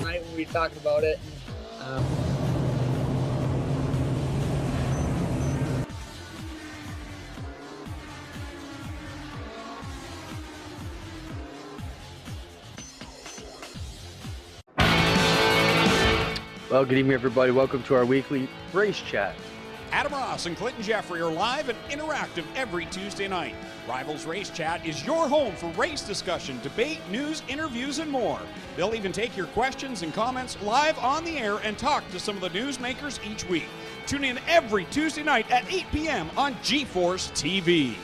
right when we talked about it. Well, good evening, everybody. Welcome to our weekly race chat. Adam Ross and Clinton Jeffrey are live and interactive every Tuesday night. Rivals Race Chat is your home for race discussion, debate, news, interviews, and more. They'll even take your questions and comments live on the air and talk to some of the newsmakers each week. Tune in every Tuesday night at 8 p.m. on GeForce TV.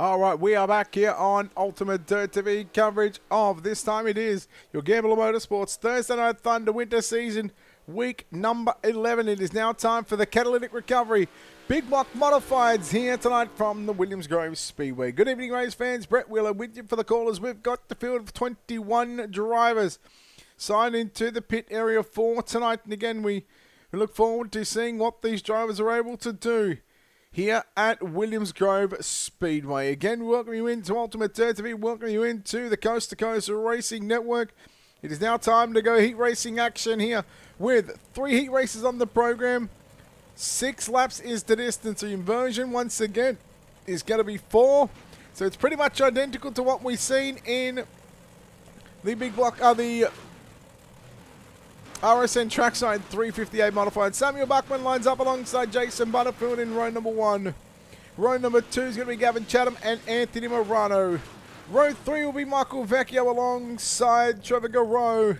All right, we are back here on Ultimate Dirt TV coverage of, this time it is your Gambler Motorsports Thursday Night Thunder Winter Season, week number 11. It is now time for the Catalytic Recovery Big Block Modifieds here tonight from the Williams Grove Speedway. Good evening, race fans. Brett Wheeler with you for the callers. We've got the field of 21 drivers signed into the pit area for tonight. And again, we look forward to seeing what these drivers are able to do here at Williams Grove Speedway. Again, welcome you into Ultimate Dirt TV, welcome you into the Coast to Coast Racing Network. It is now time to go heat racing action here with 3 heat races on the program. 6 laps is the distance. The inversion, once again, is going to be 4. So it's pretty much identical to what we've seen in the big block, the RSN Trackside 358 modified. Samuel Buckman lines up alongside Jason Butterfield in row number 1. Row number 2 is going to be Gavin Chatham and Anthony Morano. Row 3 will be Michael Vecchio alongside Trevor Garreau.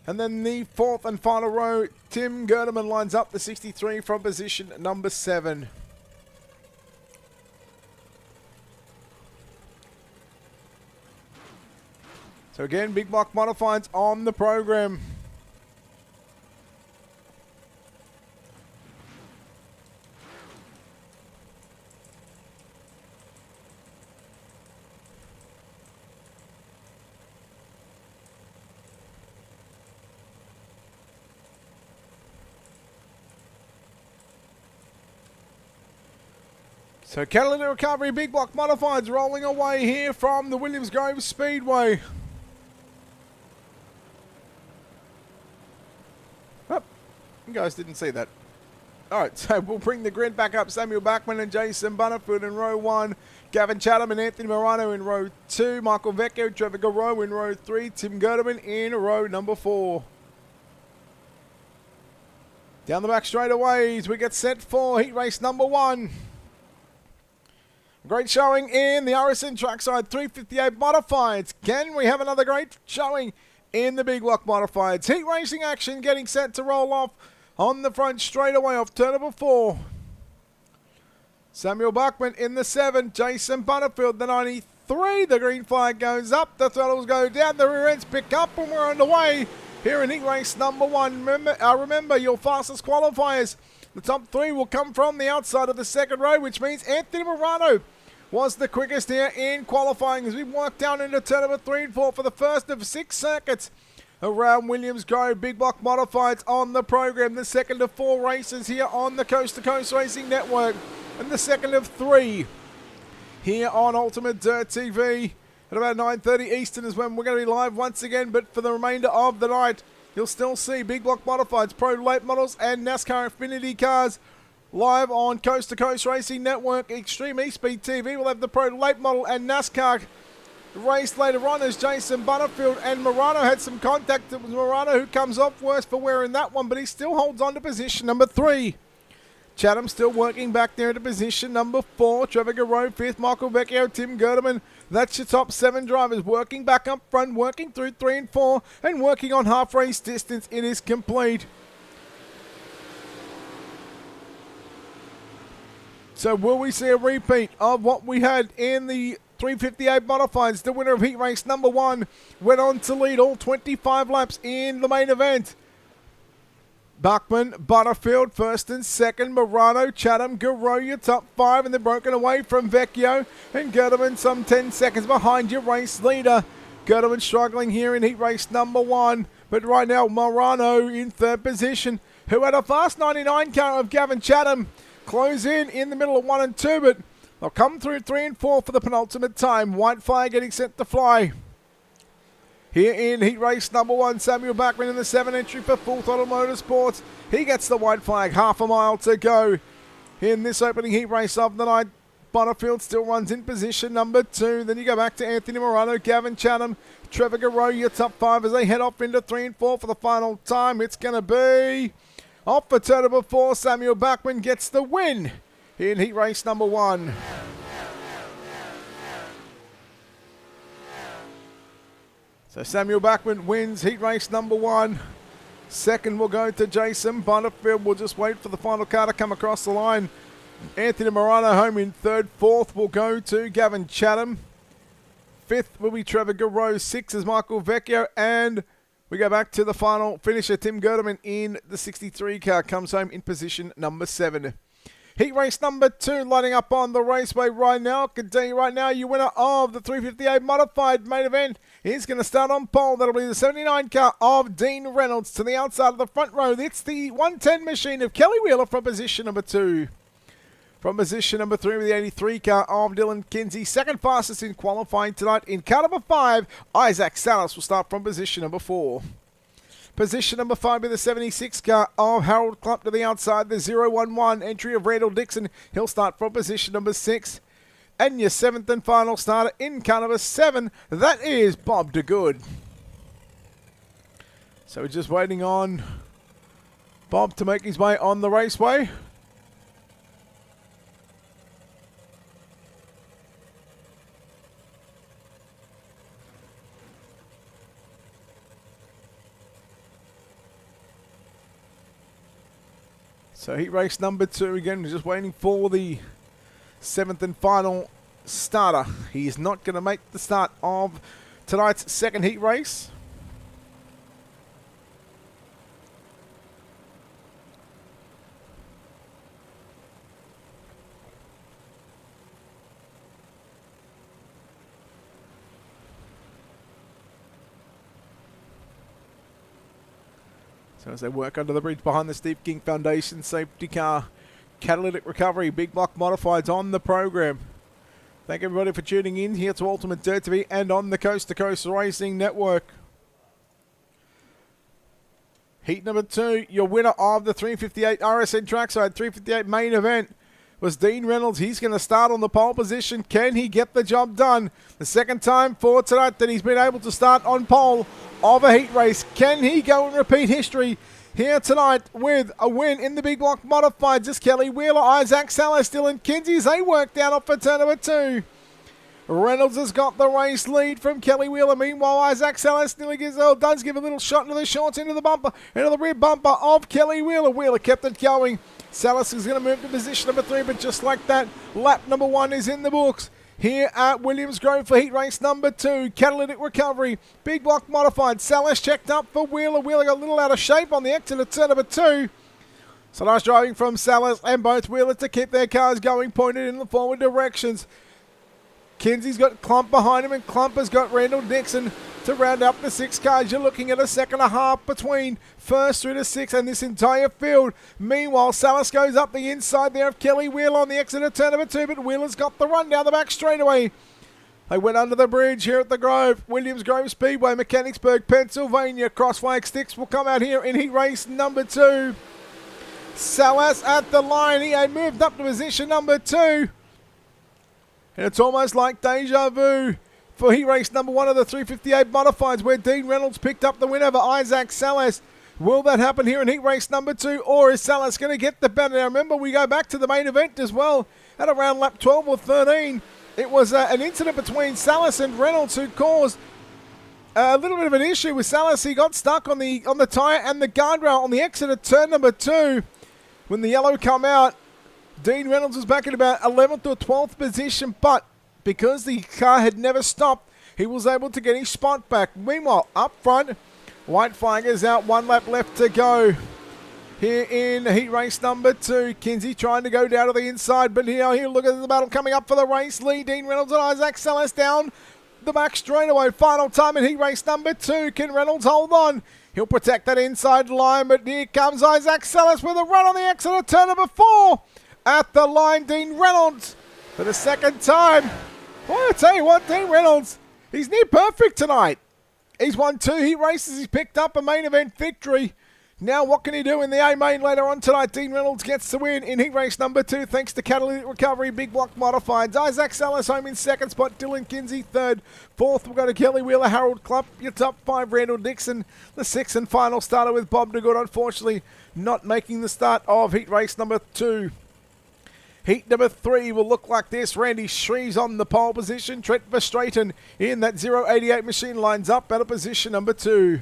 And then the 4th and final row, Tim Gerdeman lines up the 63 from position number 7. So again, big block modifieds on the program. So Catalytic Recovery Big Block Modifieds rolling away here from the Williams Grove Speedway. Oh, you guys didn't see that. Alright, so we'll bring the grid back up. Samuel Bachman and Jason Butterfield in row 1. Gavin Chatham and Anthony Morano in row 2. Michael Vecchio, Trevor Garreau in row 3. Tim Gerdeman in row number 4. Down the back straightaways, we get set for heat race number 1. Great showing in the RSN Trackside 358 Modifieds. Can we have another great showing in the Big Block Modifieds? Heat racing action getting set to roll off on the front straightaway off turn number 4. Samuel Buckman in the 7. Jason Butterfield, the 93. The green flag goes up. The throttles go down. The rear ends pick up. And we're underway here in heat race number 1. Remember your fastest qualifiers. The top 3 will come from the outside of the second row, which means Anthony Morano was the quickest here in qualifying as we work down into turn number 3 and 4 for the first of 6 circuits around Williams Grove. Big Block Modifieds on the program. The second of 4 races here on the Coast to Coast Racing Network. And the second of 3 here on Ultimate Dirt TV. At about 9:30 Eastern is when we're going to be live once again. But for the remainder of the night, you'll still see Big Block Modifieds, Pro Late Models and NASCAR Xfinity cars live on Coast to Coast Racing Network. Extreme eSpeed TV will have the Pro Late Model and NASCAR race later on as Jason Butterfield and Morano had some contact. It was Morano who comes off worse for wearing that one, but he still holds on to position number 3. Chatham still working back there into position number 4. Trevor Garreau 5th. Michael Vecchio, Tim Gerdeman. That's your top 7 drivers working back up front, working through 3 and 4, and working on half race distance. It is complete. So will we see a repeat of what we had in the 358 Modifieds? The winner of heat race number 1 went on to lead all 25 laps in the main event. Buckman, Butterfield, 1st and 2nd. Morano, Chatham, Garreau, your top 5. And they're broken away from Vecchio and Gerdeman some 10 seconds behind your race leader. Gerdeman struggling here in heat race number 1. But right now, Morano in 3rd position, who had a fast 99 car of Gavin Chatham close in the middle of 1 and 2, but they'll come through 3 and 4 for the penultimate time. White flag getting set to fly. Here in heat race number 1, Samuel Bachman in the 7 entry for Full Throttle Motorsports. He gets the white flag, half a mile to go in this opening heat race of the night. Butterfield still runs in position number 2. Then you go back to Anthony Morano, Gavin Chatham, Trevor Garreau, your top 5 as they head off into 3 and 4 for the final time. It's going to be off for turn number 4. Samuel Bachman gets the win in heat race number 1. So Samuel Bachman wins heat race number 1. Second will go to Jason Butterfield. We'll just wait for the final car to come across the line Anthony Morano home in third. Fourth will go to Gavin Chatham. Fifth will be Trevor Garreau. Sixth is Michael Vecchio. And we go back to the final finisher. Tim Gerdeman in the 63 car comes home in position number 7. Heat race number 2 lining up on the raceway right now. I can tell you right now, your winner of the 358 modified main event is going to start on pole. That'll be the 79 car of Dean Reynolds to the outside of the front row. It's the 110 machine of Kelly Wheeler from position number 2. From position number 3 with the 83 car of Dylan Kinsey. Second fastest in qualifying tonight. In car number 5, Isaac Salas will start from position number 4. Position number 5 with the 76 car of Harold Klump to the outside. The 011 entry of Randall Dixon. He'll start from position number 6. And your 7th and final starter in car number 7, that is Bob DeGood. So we're just waiting on Bob to make his way on the raceway. So heat race number 2, again, we're just waiting for the 7th and final starter. He is not going to make the start of tonight's second heat race. So as they work under the bridge behind the Steve King Foundation safety car, catalytic recovery, big block modifieds on the program. Thank everybody for tuning in here to Ultimate Dirt TV and on the Coast to Coast Racing Network. Heat number 2, your winner of the 358 RSN Trackside 358 main event was Dean Reynolds. He's going to start on the pole position. Can he get the job done? The second time for tonight that he's been able to start on pole of a heat race. Can he go and repeat history here tonight with a win in the big block modified? Just Kelly Wheeler, Isaac Salas, Dylan Kinsey as they work down off for turn number 2. Reynolds has got the race lead from Kelly Wheeler. Meanwhile, Isaac Salas does give a little shot into the shorts, into the bumper, into the rear bumper of Kelly Wheeler. Wheeler kept it going. Salas is going to move to position number 3, but just like that, lap number 1 is in the books. Here at Williams Grove for heat race number 2. Catalytic recovery, big block modified. Salas checked up for Wheeler. Wheeler got a little out of shape on the exit of turn number 2. So nice driving from Salas and both Wheeler to keep their cars going, pointed in the forward directions. Kinsey's got Klump behind him, and Klump has got Randall Dixon to round up the 6 cars. You're looking at a second and a half between first through to 6 and this entire field. Meanwhile, Salas goes up the inside there of Kelly Wheeler on the exit of turn number 2, but Wheeler's got the run down the back straightaway. They went under the bridge here at the Grove, Williams Grove Speedway, Mechanicsburg, Pennsylvania. Crossflag sticks will come out here in heat race number 2. Salas at the line. He had moved up to position number 2. And it's almost like deja vu for heat race number 1 of the 358 modifieds, where Dean Reynolds picked up the win over Isaac Salas. Will that happen here in heat race number 2, or is Salas going to get the better? Now remember, we go back to the main event as well at around lap 12 or 13. It was an incident between Salas and Reynolds who caused a little bit of an issue with Salas. He got stuck on the tyre and the guardrail on the exit of turn number 2. When the yellow come out, Dean Reynolds was back in about 11th or 12th position, but because the car had never stopped, he was able to get his spot back. Meanwhile, up front, white flag is out, 1 lap left to go. Here in heat race number 2, Kinsey trying to go down to the inside, but here look at the battle coming up for the race lead. Dean Reynolds and Isaac Salas down the back straightaway. Final time in heat race number 2. Can Reynolds hold on? He'll protect that inside line, but here comes Isaac Salas with a run on the exit of turn number 4. At the line, Dean Reynolds for the second time. Well, I tell you what, Dean Reynolds, he's near perfect tonight. He's won 2 heat races. He's picked up a main event victory. Now what can he do in the A-Main later on tonight? Dean Reynolds gets the win in heat race number 2 thanks to catalytic recovery, big block modifieds. Isaac Salas home in second spot, Dylan Kinsey third. Fourth, we've got a Kelly Wheeler, Harold Klump. Your top 5, Randall Dixon. The 6th and final starter with Bob DeGood, unfortunately not making the start of heat race number 2. Heat number 3 will look like this. Randy Shreves on the pole position. Trent Verstraeten in that 088 machine lines up at a position number 2.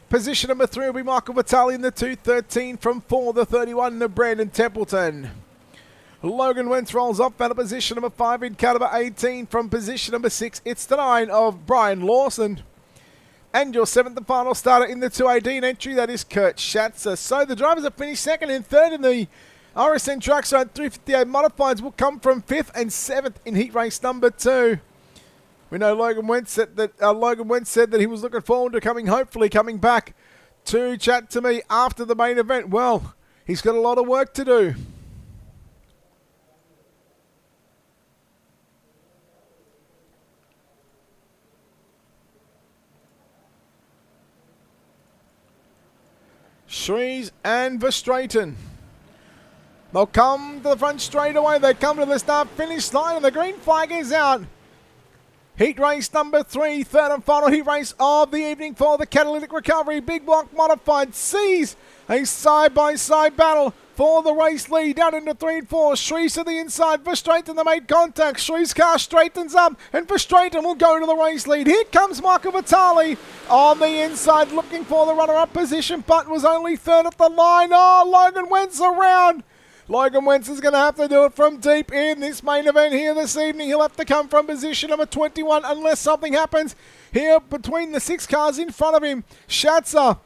Position number 3 will be Michael Vitale in the 213 from 4, the 31, the Brandon Templeton. Logan Wentz rolls off out of position number 5 in car number 18. From position number 6, it's the 9 of Brian Lawson. And your 7th and final starter in the 218 entry, that is Kurt Schatzer. So the drivers have finished 2nd and 3rd in the RSN Trackside 358 Modifieds will come from 5th and 7th in heat race number 2. We know Logan Wentz said that he was looking forward to hopefully coming back to chat to me after the main event. Well, he's got a lot of work to do. Shrees and Verstraeten. They'll come to the front straight away. They come to the start-finish line and the green flag is out. Heat race number 3, 3rd and final heat race of the evening for the Catalytic Recovery. Big Block Modified sees a side-by-side battle for the race lead down into 3 and 4. Shrees to the inside. Verstraeten, they made contact. Shrees' car straightens up and Verstraeten will go to the race lead. Here comes Marco Vitali on the inside looking for the runner-up position, but was only 3rd at the line. Oh, Logan Wentz around. Logan Wentz is going to have to do it from deep in this main event here this evening. He'll have to come from position number 21 unless something happens here between the 6 cars in front of him. Schatzer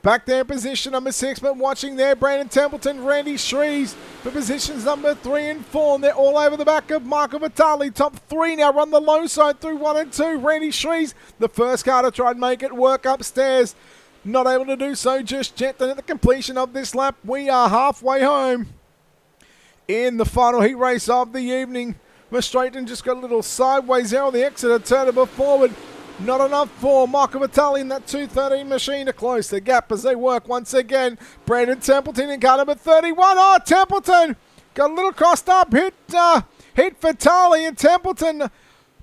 back there in position number 6, but watching there, Brandon Templeton, Randy Shrees for positions number 3 and 4. And they're all over the back of Marco Vitali. Top 3 now run the low side through 1 and 2. Randy Shrees, the first car to try and make it work upstairs. Not able to do so just yet. And at the completion of this lap, we are halfway home in the final heat race of the evening. Verstraeten just got a little sideways there on the exit, turn a forward. Not enough for Marco Vitali in that 213 machine to close the gap as they work once again. Brandon Templeton in car number 31. Oh, Templeton got a little crossed up, hit Vitali, and Templeton,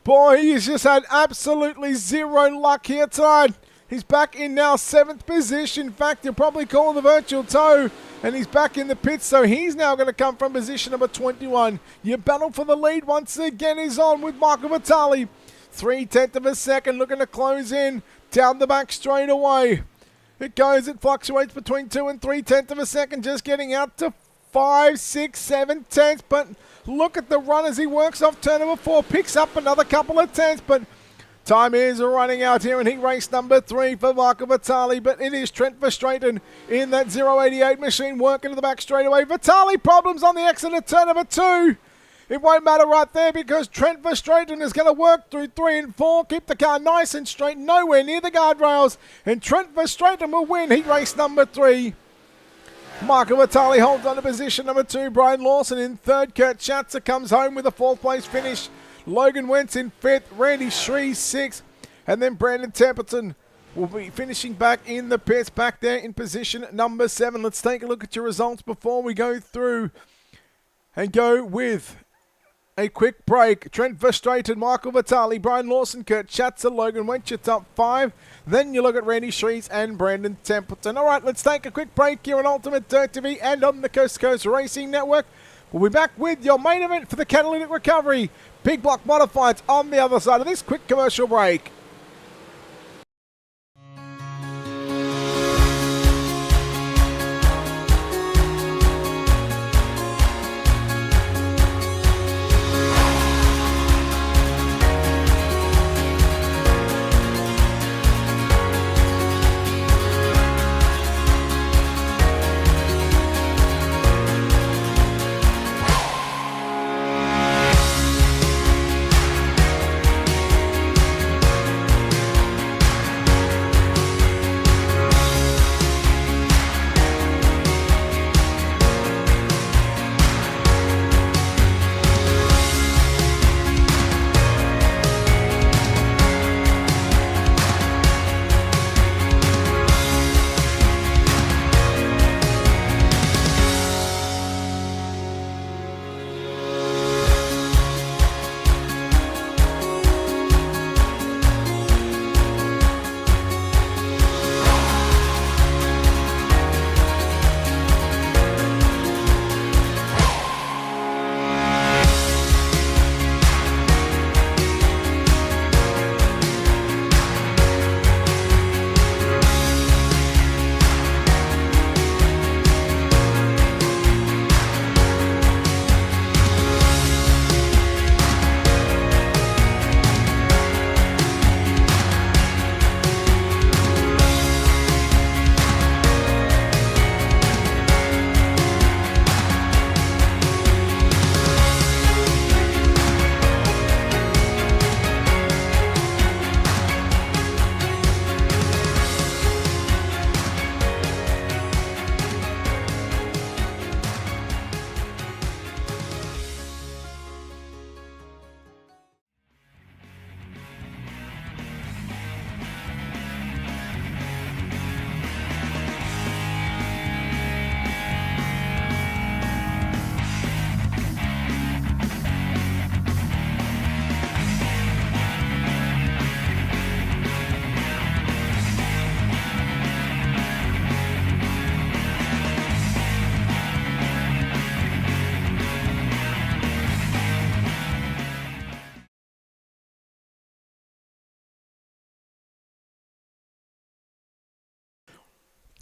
boy, he's just had absolutely zero luck here tonight. He's back in now 7th position. In fact, you'll probably call the virtual tow. And he's back in the pits, so he's now going to come from position number 21. Your battle for the lead once again is on with Marco Vitali. 3/10 of a second, looking to close in down the back straight away. It fluctuates between 2 and 3/10 of a second, just getting out to 5, 6, 7 tenths. But look at the run as he works off turn number 4, picks up another couple of tenths, but time is running out here in heat race number 3 for Marco Vitali, but it is Trent Verstraeten in that 088 machine working to the back straight away. Vitali problems on the exit of turn number 2. It won't matter right there because Trent Verstraeten is going to work through 3 and 4, keep the car nice and straight, nowhere near the guardrails, and Trent Verstraeten will win heat race number 3. Marco Vitali holds on to position number 2. Brian Lawson in 3rd. Kurt Schatzer comes home with a 4th place finish. Logan Wentz in 5th, Randy Shrees 6th, and then Brandon Templeton will be finishing back in the pits, back there in position number 7. Let's take a look at your results before we go through and go with a quick break. Trent Verstraeten, Michael Vitali, Brian Lawson, Kurt Schatzer, Logan Wentz, your top 5. Then you look at Randy Shrees and Brandon Templeton. All right, let's take a quick break here on Ultimate Dirt TV and on the Coast to Coast Racing Network. We'll be back with your main event for the Catalytic Recovery. Big Block Modifieds on the other side of this quick commercial break.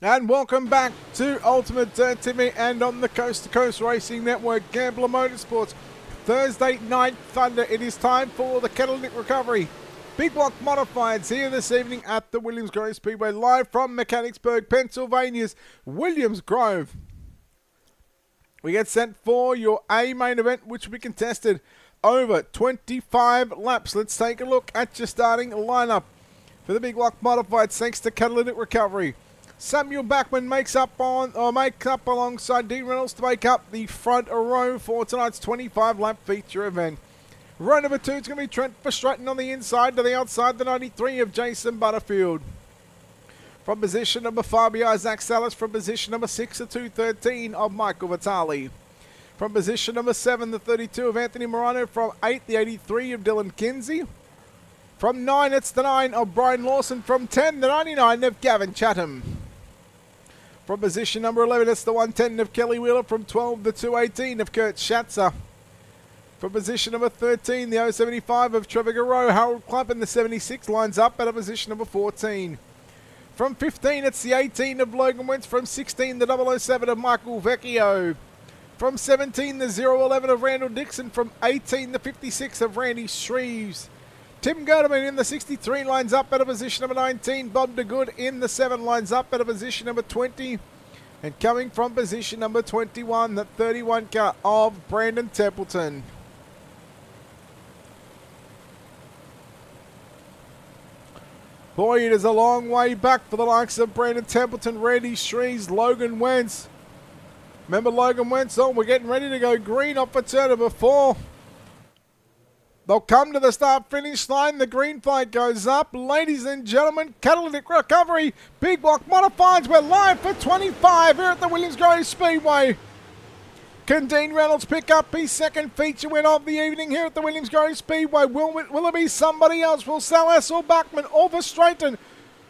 And welcome back to Ultimate Dirt TV and on the Coast to Coast Racing Network, Gambler Motorsports. Thursday night thunder. It is time for the catalytic recovery. Big block modifieds here this evening at the Williams Grove Speedway, live from Mechanicsburg, Pennsylvania's Williams Grove. We get set for your A main event, which will be contested over 25 laps. Let's take a look at your starting lineup for the Big Block Modified, thanks to catalytic recovery. Samuel Backman makes up alongside Dean Reynolds to make up the front row for tonight's 25-lap feature event. Row number 2 is going to be Trent Verstraeten on the inside, to the outside the 93 of Jason Butterfield. From position number 5, Isaac Salas. From position number 6, the 213 of Michael Vitale. From position number 7, the 32 of Anthony Morano. From 8, the 83 of Dylan Kinsey. From 9, it's the 9 of Brian Lawson. From 10, the 99 of Gavin Chatham. From position number 11, it's the 110 of Kelly Wheeler. From 12, the 218 of Kurt Schatzer. From position number 13, the 075 of Trevor Garreau. Harold Clump in the 76 lines up at a position number 14. From 15, it's the 18 of Logan Wentz. From 16, the 007 of Michael Vecchio. From 17, the 011 of Randall Dixon. From 18, the 56 of Randy Shreves. Tim Gerdeman in the 63 lines up at a position number 19. Bob DeGood in the 7 lines up at a position number 20. And coming from position number 21, the 31 car of Brandon Templeton. Boy, it is a long way back for the likes of Brandon Templeton, Randy Shreves, Logan Wentz. Remember Logan Wentz? Oh, we're getting ready to go green off for turn number 4. They'll come to the start-finish line. The green flag goes up. Ladies and gentlemen, catalytic recovery. Big block modifieds. We're live for 25 here at the Williams Grove Speedway. Can Dean Reynolds pick up his second feature win of the evening here at the Williams Grove Speedway? Will it be somebody else? Will Salas or Bachman or Verstraeten?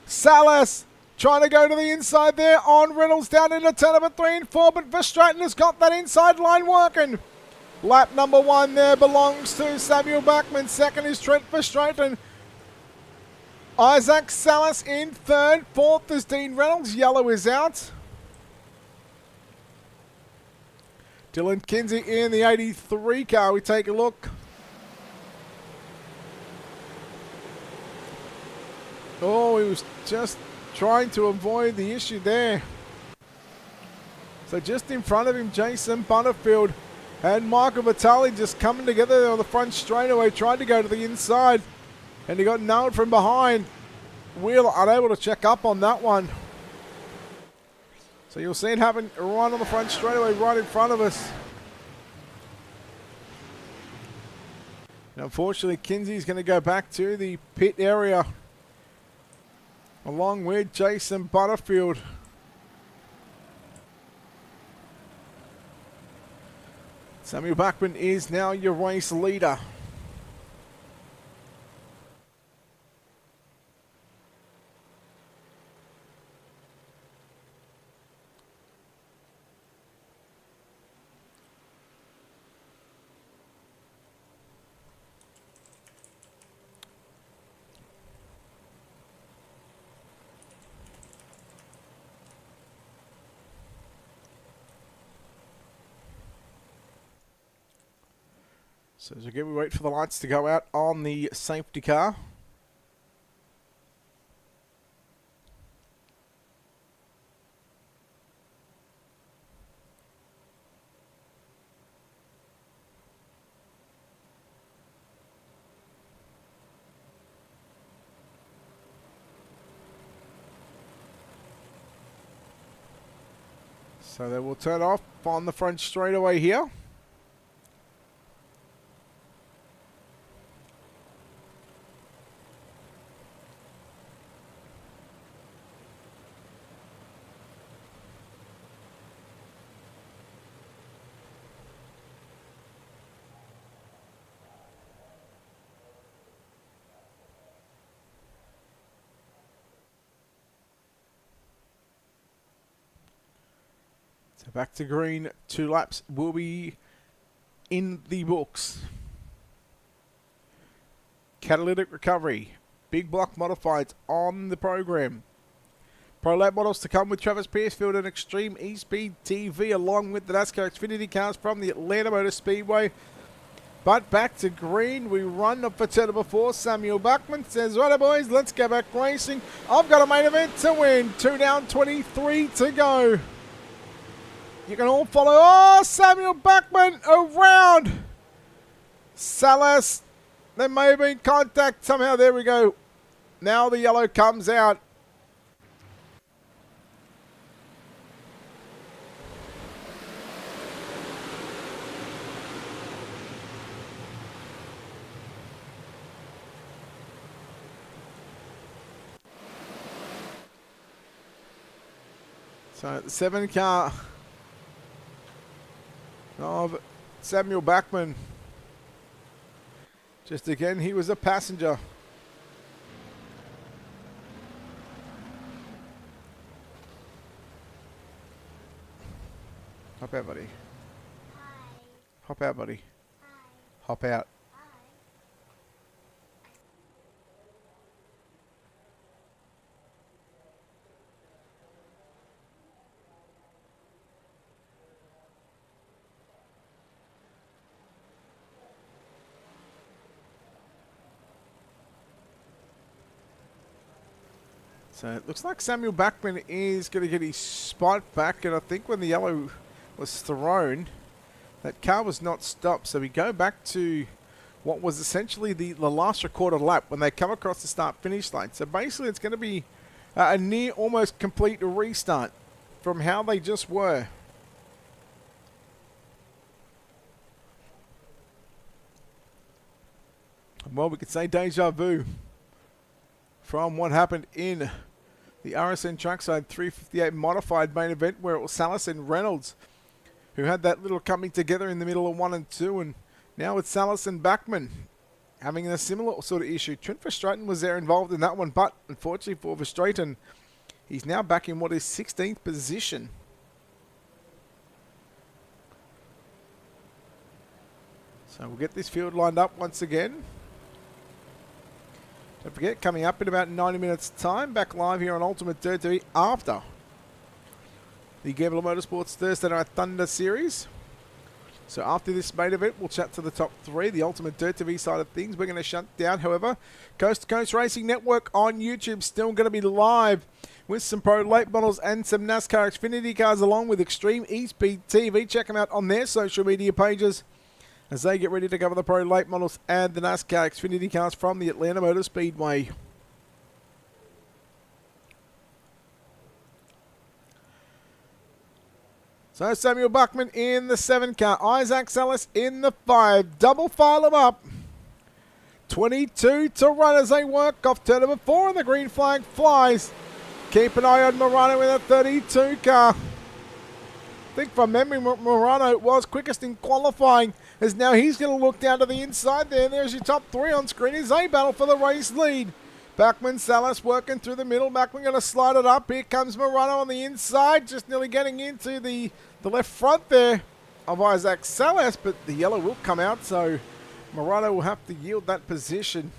Salas trying to go to the inside there on Reynolds down into turn number 3 and 4, but Verstraeten has got that inside line working. Lap number 1 there belongs to Samuel Bachman. Second is Trent Verstraeten. Isaac Salas in third. Fourth is Dean Reynolds. Yellow is out. Dylan Kinsey in the 83 car. We take a look. Oh, he was just trying to avoid the issue there. So just in front of him, Jason Butterfield and Michael Vitale just coming together there on the front straightaway, tried to go to the inside, and he got nailed from behind. Wheeler unable to check up on that one. So you'll see it happen right on the front straightaway, right in front of us. And unfortunately, Kinsey's going to go back to the pit area, along with Jason Butterfield. Samuel Bachman is now your race leader. So as again, we wait for the lights to go out on the safety car. So they will turn off on the front straightaway here. So back to green, 2 laps will be in the books. Catalytic recovery, big block modifieds on the program. Pro late models to come with Travis Piercefield and Extreme E-Speed TV, along with the NASCAR Xfinity cars from the Atlanta Motor Speedway. But back to green, we run up for turn number 4. Samuel Buckman says, "Righto boys, let's go back racing. I've got a main event to win. 2 down, 23 to go." You can all follow. Oh, Samuel Buckman around Salas. There may have been contact somehow. There we go. Now the yellow comes out. So the 7 car of Samuel Buckman. Just again, he was a passenger. Hop out, buddy. Hi. Hop out, buddy. Hi. Hop out. So it looks like Samuel Buckman is going to get his spot back, and I think when the yellow was thrown, that car was not stopped. So we go back to what was essentially the last recorded lap when they come across the start-finish line. So basically it's going to be a near almost complete restart from how they just were. Well, we could say deja vu from what happened in the RSN Trackside 358 modified main event, where it was Salas and Reynolds who had that little coming together in the middle of 1 and 2, and now it's Salas and Buckman having a similar sort of issue. Trent Verstraeten was there involved in that one, but unfortunately for Verstraeten, he's now back in what is 16th position. So we'll get this field lined up once again. Don't forget, coming up in about 90 minutes' time, back live here on Ultimate Dirt TV after the Gambler Motorsports Thursday Night Thunder Series. So after this main event, we'll chat to the top 3, the Ultimate Dirt TV side of things. We're going to shut down, however. Coast to Coast Racing Network on YouTube, still going to be live with some Pro Late Models and some NASCAR Xfinity cars, along with Extreme E-Speed TV. Check them out on their social media pages as they get ready to cover the Pro Late Models and the NASCAR Xfinity cars from the Atlanta Motor Speedway. So Samuel Buckman in the 7 car, Isaac Salas in the 5. Double file them up. 22 to run as they work off turn number 4, and the green flag flies. Keep an eye on Morano in the 32 car. I think from memory, Morano was quickest in qualifying, as now he's going to look down to the inside there. There's your top 3 on screen as they battle for the race lead. Buckman, Salas working through the middle. Buckman going to slide it up. Here comes Morano on the inside, just nearly getting into the left front there of Isaac Salas, but the yellow will come out, so Morano will have to yield that position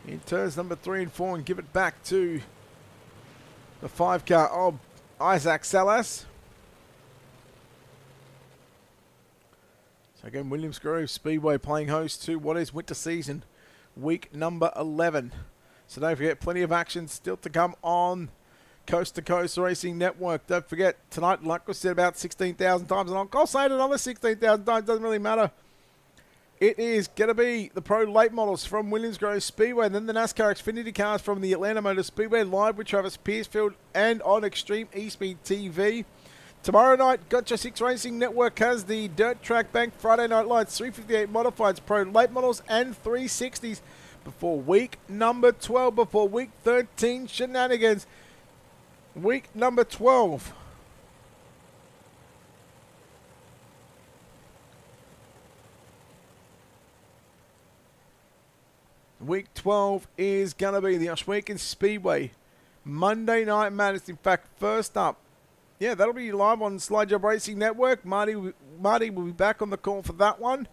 in turns number 3 and 4 and give it back to the 5 car of Isaac Salas. So again, Williams Grove Speedway playing host to what is winter season, week number 11. So don't forget, plenty of action still to come on Coast to Coast Racing Network. Don't forget, tonight, like I said about 16,000 times, and I'll say it another 16,000 times, doesn't really matter. It is going to be the Pro Late Models from Williams Grove Speedway, and then the NASCAR Xfinity cars from the Atlanta Motor Speedway, live with Travis Piercefield and on Extreme E-Speed TV. Tomorrow night, Gotcha 6 Racing Network has the Dirt Track Bank Friday Night Lights 358 Modifieds, Pro Late Models and 360s before week number 12, before week 13 shenanigans. Week number 12. Week 12 is going to be the Oshwegan Speedway Monday Night Madness. In fact, first up, yeah, that'll be live on Slide Job Racing Network. Marty will be back on the call for that one.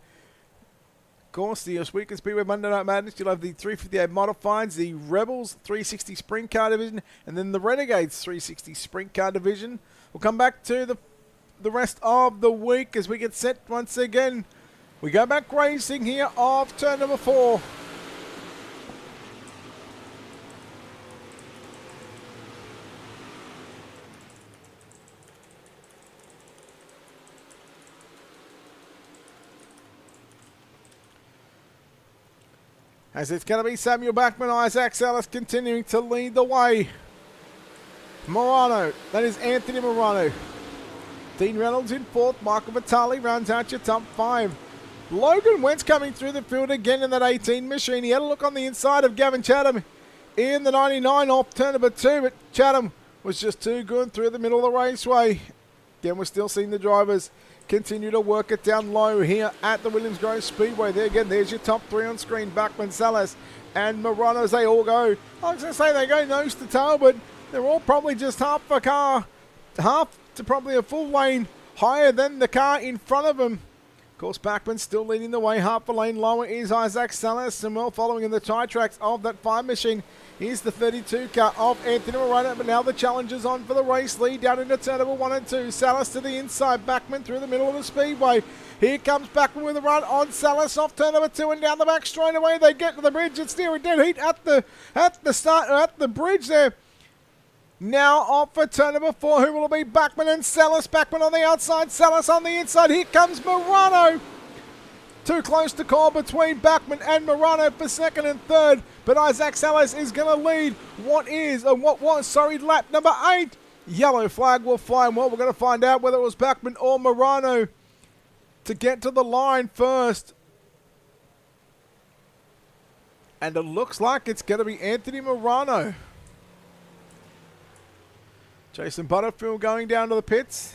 course, the Weekend Speedway Monday Night Madness. You'll have the 358 Modifieds, the Rebels 360 Sprint Car Division, and then the Renegades 360 Sprint Car Division. We'll come back to the rest of the week as we get set once again. We go back racing here of turn number 4. As it's going to be Samuel Backman, Isaac Salas continuing to lead the way. Morano, that is Anthony Morano. Dean Reynolds in 4th, Michael Vitale rounds out your top 5. Logan Wentz coming through the field again in that 18 machine. He had a look on the inside of Gavin Chatham in the 99 off turn number 2, but Chatham was just too good through the middle of the raceway. Again, we're still seeing the drivers continue to work it down low here at the Williams Grove Speedway. There again, there's your top 3 on screen. Backman, Salas, and Morano as they all go. I was going to say they go nose to tail, but they're all probably just half a car, half to probably a full lane higher than the car in front of them. Of course, Backman still leading the way. Half a lane lower is Isaac Salas, and well following in the tie tracks of that 5 machine. Here's the 32 car of Anthony Morano, but now the challenge is on for the race lead down into turn number 1 and 2. Salas to the inside, Backman through the middle of the speedway. Here comes Backman with a run on Salas off turn number 2 and down the back straight away. They get to the bridge. It's near a dead heat at the bridge there. Now off for turn number 4. Who will it be? Backman and Salas. Backman on the outside, Salas on the inside. Here comes Morano. Too close to call between Backman and Morano for 2nd and 3rd. But Isaac Salas is going to lead what was lap number 8. Yellow flag will fly. And well, we're going to find out whether it was Backman or Morano to get to the line first. And it looks like it's going to be Anthony Morano. Jason Butterfield going down to the pits.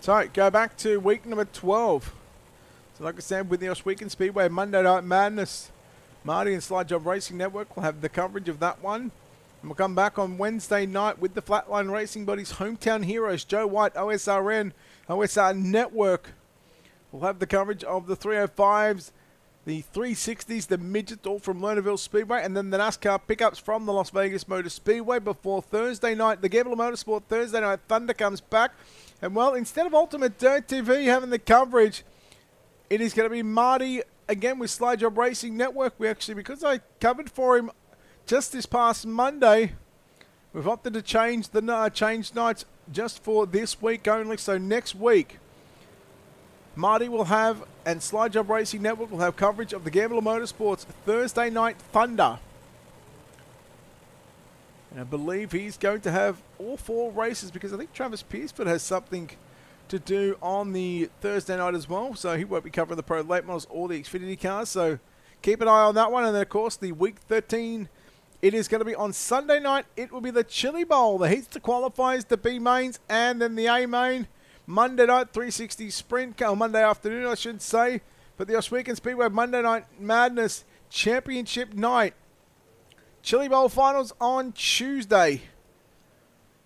So, go back to week number 12. So, like I said, with the Weekend Speedway Monday Night Madness, Marty and Slide Job Racing Network will have the coverage of that one. And we'll come back on Wednesday night with the Flatline Racing Buddies Hometown Heroes, Joe White, OSRN, OSR Network. We'll have the coverage of the 305s, the 360s, the midgets, all from Lernerville Speedway, and then the NASCAR pickups from the Las Vegas Motor Speedway before Thursday night. The Gambler Motorsport Thursday Night Thunder comes back. And well, instead of Ultimate Dirt TV having the coverage, it is going to be Marty again with Slide Job Racing Network. We actually, because I covered for him just this past Monday, we've opted to change the nights just for this week only. So next week, Marty will have, and Slide Job Racing Network will have coverage of the Gambler Motorsports Thursday Night Thunder. And I believe he's going to have all 4 races because I think Travis Piersford has something to do on the Thursday night as well. So he won't be covering the Pro Late Models or the Xfinity cars. So keep an eye on that one. And then, of course, the Week 13, it is going to be on Sunday night. It will be the Chili Bowl. The heats to qualifiers, the B mains, and then the A main. Monday night, 360 Sprint, or Monday afternoon, I should say. But the Weekend Speedway Monday Night Madness Championship night. Chili Bowl finals on Tuesday.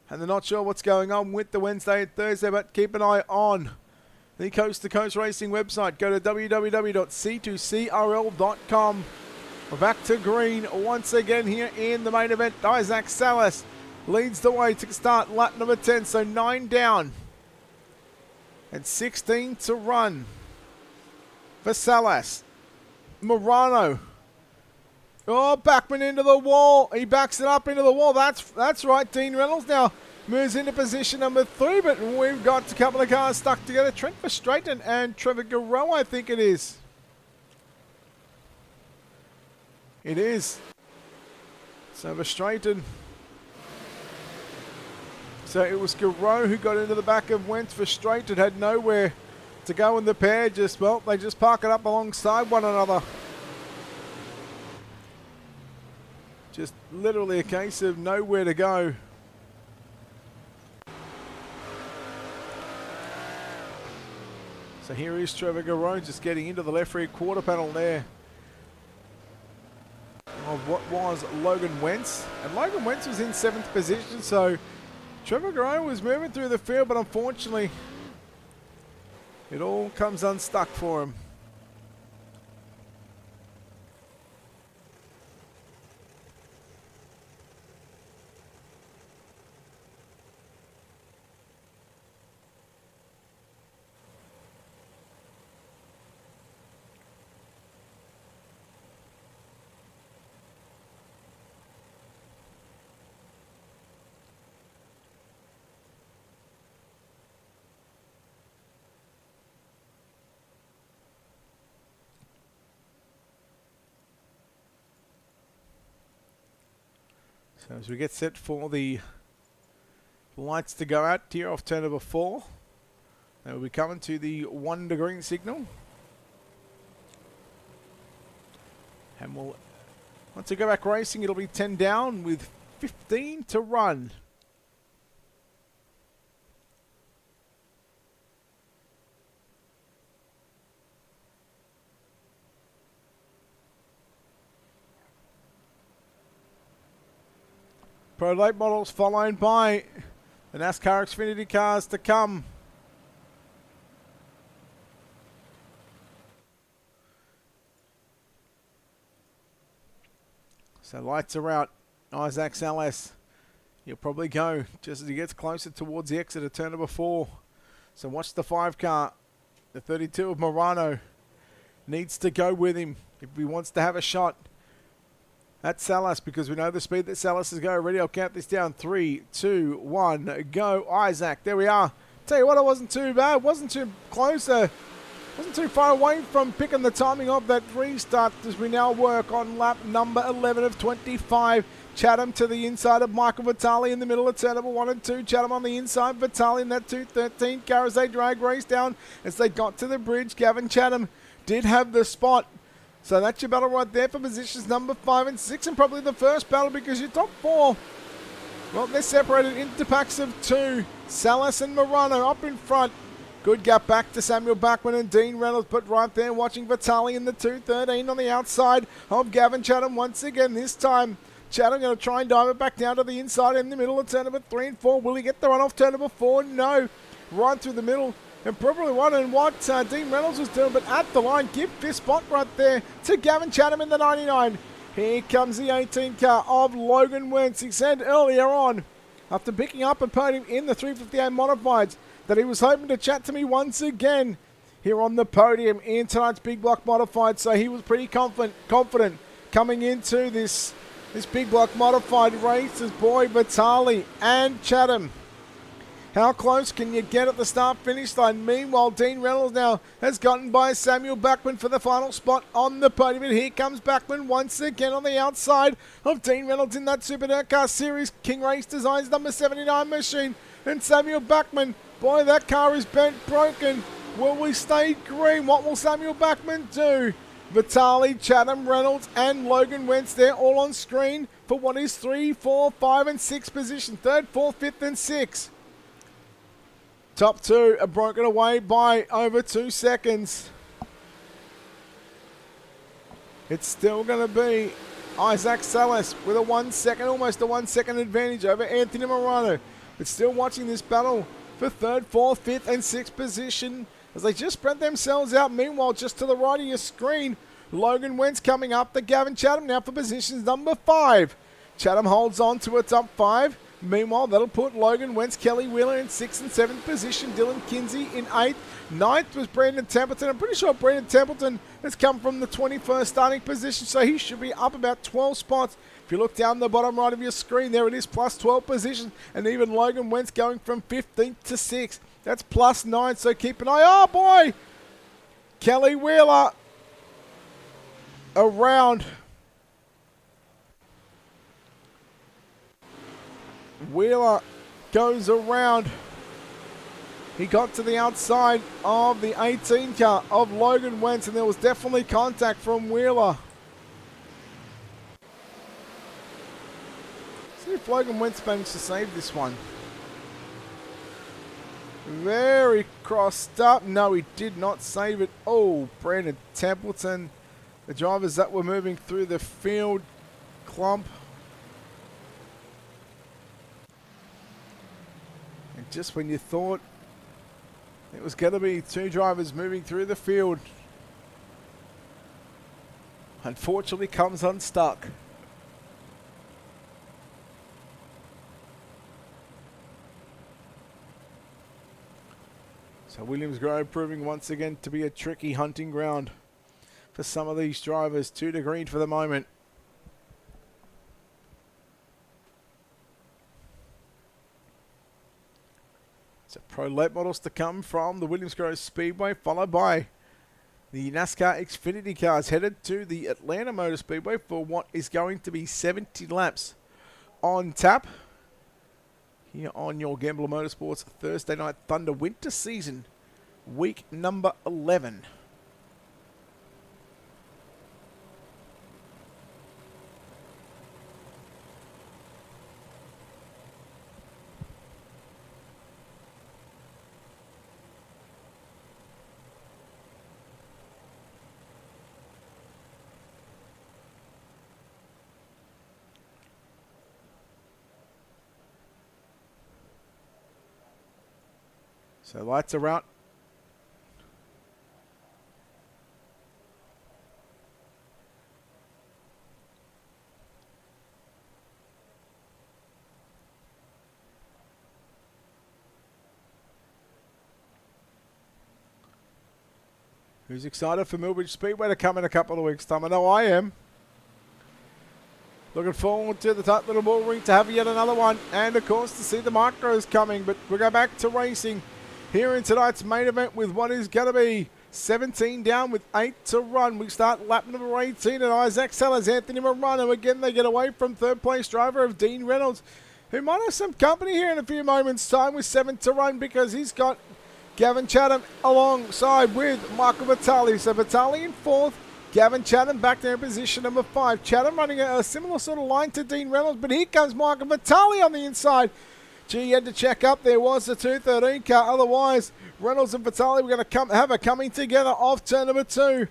And they're not sure what's going on with the Wednesday and Thursday, but keep an eye on the Coast to Coast Racing website. Go to www.c2crl.com. We're back to green once again here in the main event. Isaac Salas leads the way to start lap number 10, so 9 down. And 16 to run for Salas. Morano. Oh, Backman into the wall. He backs it up into the wall. That's right. Dean Reynolds now moves into position number 3, but we've got a couple of cars stuck together. Trent Verstraeten and Trevor Garreau, I think it is. It is. So Verstraeten. So it was Garreau who got into the back of Wentz. Verstraeten had nowhere to go, and the pair just, well, they just park it up alongside one another. Just literally a case of nowhere to go. So here is Trevor Garreau just getting into the left rear quarter panel there of what was Logan Wentz. And Logan Wentz was in 7th position, so Trevor Garreau was moving through the field, but unfortunately it all comes unstuck for him. So as we get set for the lights to go out here off turn number 4, they will be coming to the 1 to green signal. And we'll, once we go back racing, it'll be 10 down with 15 to run. Pro late models followed by the NASCAR Xfinity cars to come. So lights are out. Isaac Salas, he'll probably go just as he gets closer towards the exit of turn number 4. So watch the 5 car. The 32 of Morano needs to go with him if he wants to have a shot. That's Salas, because we know the speed that Salas is going. Ready, I'll count this down. 3, 2, 1, go. Isaac, there we are. Tell you what, it wasn't too bad. Wasn't too close. Wasn't too far away from picking the timing of that restart as we now work on lap number 11 of 25. Chatham to the inside of Michael Vitale in the middle of turn number 1 and 2. Chatham on the inside. Vitale in that 213 car as they drag race down as they got to the bridge. Gavin Chatham did have the spot. So that's your battle right there for positions number 5 and 6, and probably the first battle because your top 4, well, they're separated into packs of 2. Salas and Morano up in front. Good gap back to Samuel Bachman and Dean Reynolds, but right there watching Vitale in the 213 on the outside of Gavin Chatham once again. This time, Chatham going to try and dive it back down to the inside in the middle of turn number 3 and 4. Will he get the run off turn number 4? No. Right through the middle. And probably wondering what Dean Reynolds was doing, but at the line, give this spot right there to Gavin Chatham in the 99. Here comes the 18 car of Logan Wentz. He said earlier on, after picking up a podium in the 358 Modifieds, that he was hoping to chat to me once again here on the podium in tonight's Big Block Modified. So he was pretty confident coming into this Big Block Modified race as boy Vitale and Chatham. How close can you get at the start-finish line? Meanwhile, Dean Reynolds now has gotten by Samuel Bachman for the final spot on the podium. And here comes Bachman once again on the outside of Dean Reynolds in that Super Car Series King Race Designs number 79 machine. And Samuel Bachman, boy, that car is bent, broken. Will we stay green? What will Samuel Bachman do? Vitale, Chatham, Reynolds, and Logan Wentz, they're all on screen for what is 3, 4, 5, and 6 position. 3rd, 4th, 5th, and 6th. Top 2 are broken away by over 2 seconds. It's still going to be Isaac Salas with a 1 second, almost a 1 second advantage over Anthony Morano. But still watching this battle for 3rd, 4th, 5th, and 6th position as they just spread themselves out. Meanwhile, just to the right of your screen, Logan Wentz coming up to Gavin Chatham now for positions number 5. Chatham holds on to a top 5. Meanwhile, that'll put Logan Wentz, Kelly Wheeler in 6th and 7th position, Dylan Kinsey in 8th. 9th was Brandon Templeton. I'm pretty sure Brandon Templeton has come from the 21st starting position, so he should be up about 12 spots. If you look down the bottom right of your screen, there it is, plus 12 positions, and even Logan Wentz going from 15th to 6th. That's plus 9, so keep an eye. Oh, boy! Kelly Wheeler around Wheeler goes around. He got to the outside of the 18 car of Logan Wentz, and there was definitely contact from Wheeler. See if Logan Wentz managed to save this one. Very crossed up. No, he did not save it. Oh, Brandon Templeton. The drivers that were moving through the field clump. And just when you thought it was going to be two drivers moving through the field, unfortunately comes unstuck. So Williams Grove proving once again to be a tricky hunting ground for some of these drivers. 2 to green for the moment. So Pro Late models to come from the Williams Grove Speedway, followed by the NASCAR Xfinity cars headed to the Atlanta Motor Speedway for what is going to be 70 laps on tap here on your Gambler Motorsports Thursday Night Thunder Winter Season, week number 11. So lights are out. Who's excited for Millbridge Speedway to come in a couple of weeks' time? I know I am. Looking forward to the tight little ball ring to have yet another one. And of course to see the micros coming. But we'll go back to racing here in tonight's main event with what is going to be 17 down with 8 to run. We start lap number 18 at Isaac Sellers. Anthony Morano. Again, they get away from third place driver of Dean Reynolds, who might have some company here in a few moments' time with 7 to run, because he's got Gavin Chatham alongside with Michael Vitale. So Vitale in fourth. Gavin Chatham back there in position number 5. Chatham running a similar sort of line to Dean Reynolds, but here comes Michael Vitale on the inside. Gee, you had to check up. There was the 213 car. Otherwise, Reynolds and Vitale were going to have a coming together off turn number 2.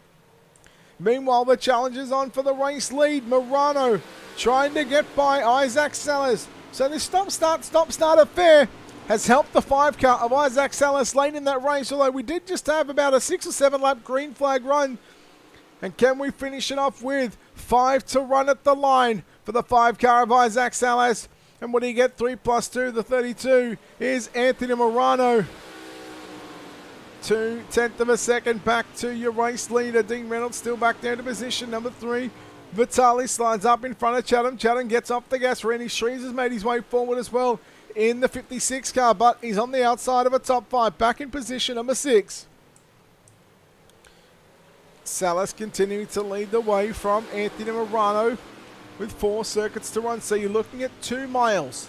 Meanwhile, the challenge is on for the race lead. Morano trying to get by Isaac Sellers. So this stop-start affair has helped the 5 car of Isaac Sellers late in that race, although we did just have about a 6 or 7 lap green flag run. And can we finish it off with 5 to run at the line for the 5 car of Isaac Sellers? And what do you get? 3 plus 2, the 32 is Anthony Morano. 2/10 of a second back to your race leader. Dean Reynolds still back there to position number 3. Vitale slides up in front of Chatham. Chatham gets off the gas. Randy Shreves has made his way forward as well in the 56 car, but he's on the outside of a top 5. Back in position number 6. Salas continuing to lead the way from Anthony Morano with 4 circuits to run. So you're looking at 2 miles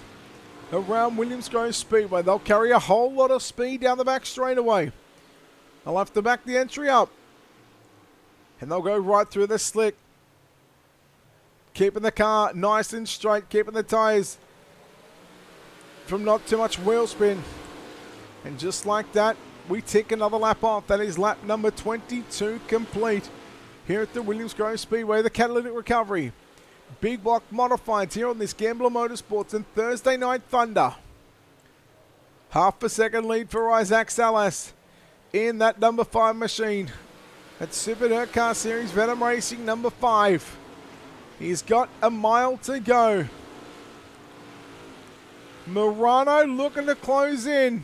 around Williams Grove Speedway. They'll carry a whole lot of speed down the back straightaway. They'll have to back the entry up. And they'll go right through the slick. Keeping the car nice and straight. Keeping the tyres from not too much wheel spin. And just like that, we tick another lap off. That is lap number 22 complete here at the Williams Grove Speedway. The catalytic recovery. Big block modifieds here on this Gambler Motorsports and Thursday Night Thunder. Half a second lead for Isaac Salas in that number 5 machine. That's Super Dirt Car Series Venom Racing number 5. He's got a mile to go. Morano looking to close in.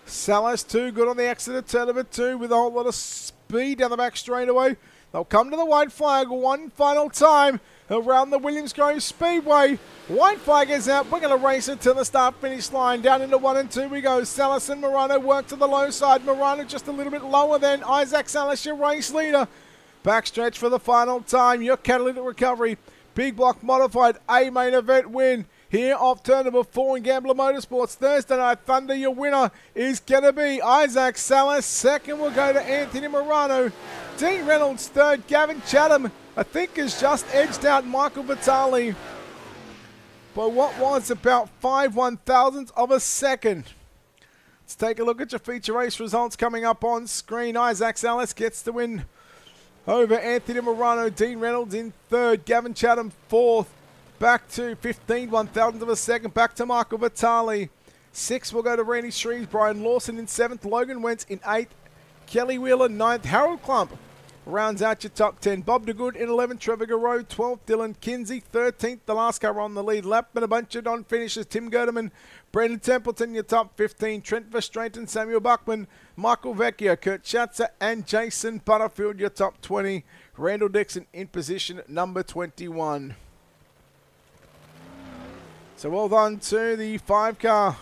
Salas too good on the exit of turn number 2 with a whole lot of speed down the back straightaway. They'll come to the white flag one final time around the Williams Grove Speedway. White flag is out. We're going to race it to the start-finish line. Down into 1 and 2 we go. Salas and Morano work to the low side. Morano just a little bit lower than Isaac Salas, your race leader. Backstretch for the final time. Your catalytic recovery. Big block modified. A main event win here off turn number 4 in Gambler Motorsports. Thursday Night Thunder, your winner is going to be Isaac Salas. Second will go to Anthony Morano. Dean Reynolds third. Gavin Chatham, I think, has just edged out Michael Vitale by what was about 5/1000ths of a second. Let's take a look at your feature race results coming up on screen. Isaac Salas gets the win over Anthony Morano. Dean Reynolds in third. Gavin Chatham fourth. Back to 15/1000ths of a second. Back to Michael Vitale. Sixth will go to Randy Shreves. Brian Lawson in seventh. Logan Wentz in eighth. Kelly Wheeler ninth. Harold Klump rounds out your top 10. Bob DeGood in 11th. Trevor Garreau 12th. Dylan Kinsey 13th. The last car on the lead lap. And a bunch of non-finishers. Tim Gerdeman, Brendan Templeton your top 15. Trent Verstraeten, Samuel Buckman, Michael Vecchio, Kurt Schatzer, and Jason Butterfield your top 20. Randall Dixon in position number 21. So well done to the 5-car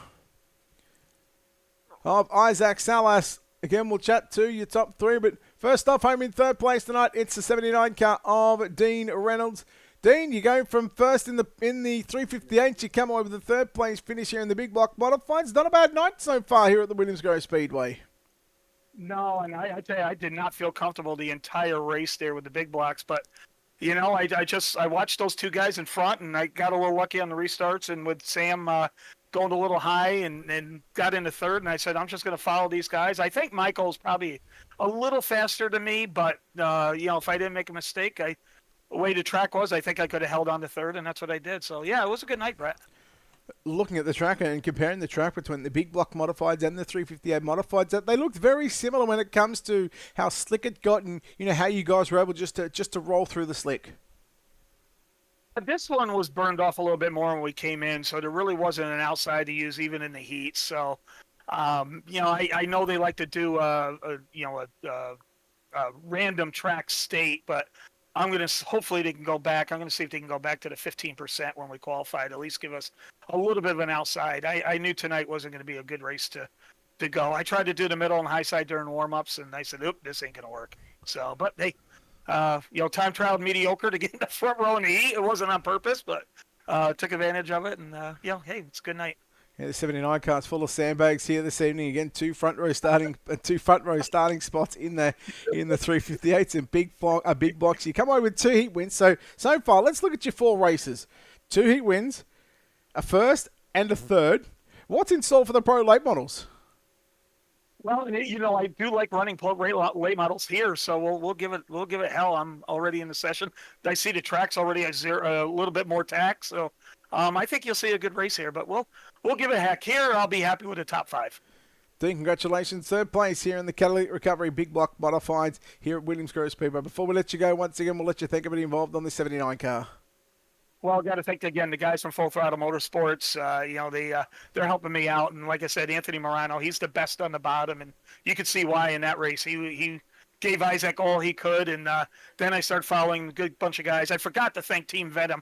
of Isaac Salas. Again, we'll chat to your top 3, but first off, home in third place tonight, it's the 79 car of Dean Reynolds. Dean, you go from first in the 358, you come away with the third place finish here in the big block modifieds. Not a bad night so far here at the Williams Grove Speedway. No, and I tell you, I did not feel comfortable the entire race there with the big blocks, but you know, I watched those two guys in front, and I got a little lucky on the restarts, and with Sam going a little high and got into third, and I said, I'm just going to follow these guys. I think Michael's probably a little faster than me, but, you know, if I didn't make a mistake, the way the track was, I think I could have held on to third, and that's what I did. So, yeah, it was a good night, Brett. Looking at the track and comparing the track between the big block modifieds and the 358 modifieds, they looked very similar when it comes to how slick it got and, you know, how you guys were able just to roll through the slick. This one was burned off a little bit more when we came in, so there really wasn't an outside to use even in the heat. So, you know, I know they like to do a random track state, but I'm going to, hopefully they can go back. I'm going to see if they can go back to the 15% when we qualified, at least give us a little bit of an outside. I knew tonight wasn't going to be a good race to go. I tried to do the middle and high side during warm-ups, and I said, oop, this ain't going to work. So, but hey, you know, time trial mediocre to get in the front row in the heat. It wasn't on purpose, but took advantage of it, and, you know, hey, it's a good night. Yeah, the 79 car's full of sandbags here this evening. Again, two front row starting spots in the 358s and big blocks. You come away with 2 heat wins. So far, let's look at your 4 races. 2 heat wins, a first and a third. What's in store for the pro late models? Well, you know, I do like running late models here, so we'll give it hell. I'm already in the session. I see the track's already a little bit more tack, so I think you'll see a good race here. But we'll give it a heck here. I'll be happy with the top 5. Dean, congratulations. Third place here in the Catalytic Recovery Big Block Modifieds here at Williams Grove Speedway. Before we let you go, once again, we'll let you think of it involved on the 79 car. Well, got to thank again the guys from Full Throttle Motorsports. You know, they're helping me out, and like I said, Anthony Morano, he's the best on the bottom, and you could see why in that race. He gave Isaac all he could, and then I started following a good bunch of guys. I forgot to thank Team Venom.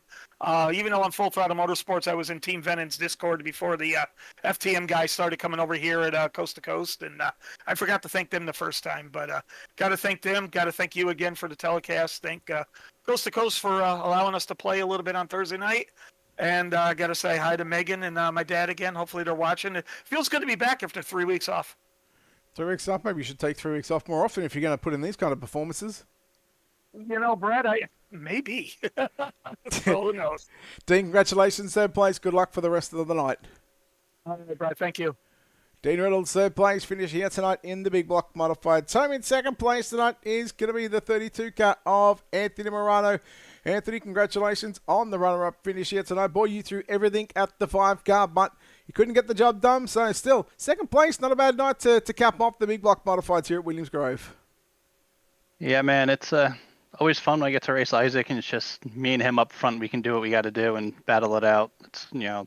Even though on Full Throttle Motorsports, I was in Team Venom's Discord before the FTM guys started coming over here at Coast to Coast, and I forgot to thank them the first time. But got to thank them. Got to thank you again for the telecast. Thank Coast to Coast for allowing us to play a little bit on Thursday night. And I got to say hi to Megan and my dad again. Hopefully they're watching. It feels good to be back after 3 weeks off. 3 weeks off? Maybe you should take 3 weeks off more often if you're going to put in these kind of performances. You know, Brad, maybe. Who knows? Dean, congratulations, third place. Good luck for the rest of the night. All right, Brad, thank you. Dean Reynolds, third place, finish here tonight in the big block modified. Home in second place tonight is going to be the 32 car of Anthony Morano. Anthony, congratulations on the runner-up finish here tonight. Boy, you threw everything at the 5 car, but you couldn't get the job done. So still, second place, not a bad night to cap off the big block modifieds here at Williams Grove. Yeah, man, it's always fun when I get to race Isaac, and it's just me and him up front. We can do what we got to do and battle it out. It's, you know,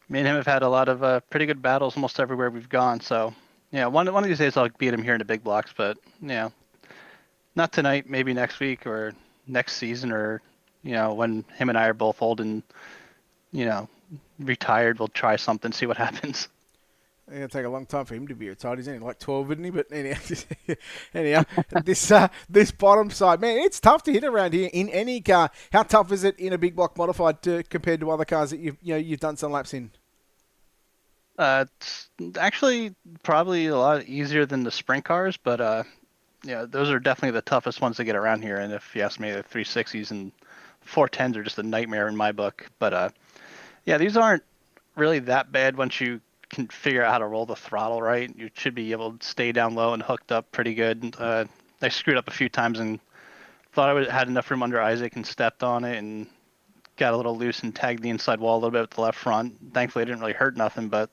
me and him have had a lot of pretty good battles almost everywhere we've gone. So, yeah, one of these days I'll beat him here in the big blocks, but, you know, not tonight, maybe next week or next season, or, you know, when him and I are both old and, you know, retired, we'll try something, see what happens. It's going to take a long time for him to be retired. He's only like 12, isn't he? But anyhow, this bottom side, man, it's tough to hit around here in any car. How tough is it in a big block modified compared to other cars that you've done some laps in? It's actually probably a lot easier than the sprint cars, but those are definitely the toughest ones to get around here. And if you ask me, the 360s and 410s are just a nightmare in my book. But these aren't really that bad once you can figure out how to roll the throttle right. You should be able to stay down low and hooked up pretty good. I screwed up a few times and thought I had enough room under Isaac and stepped on it and got a little loose and tagged the inside wall a little bit with the left front. Thankfully, it didn't really hurt nothing, but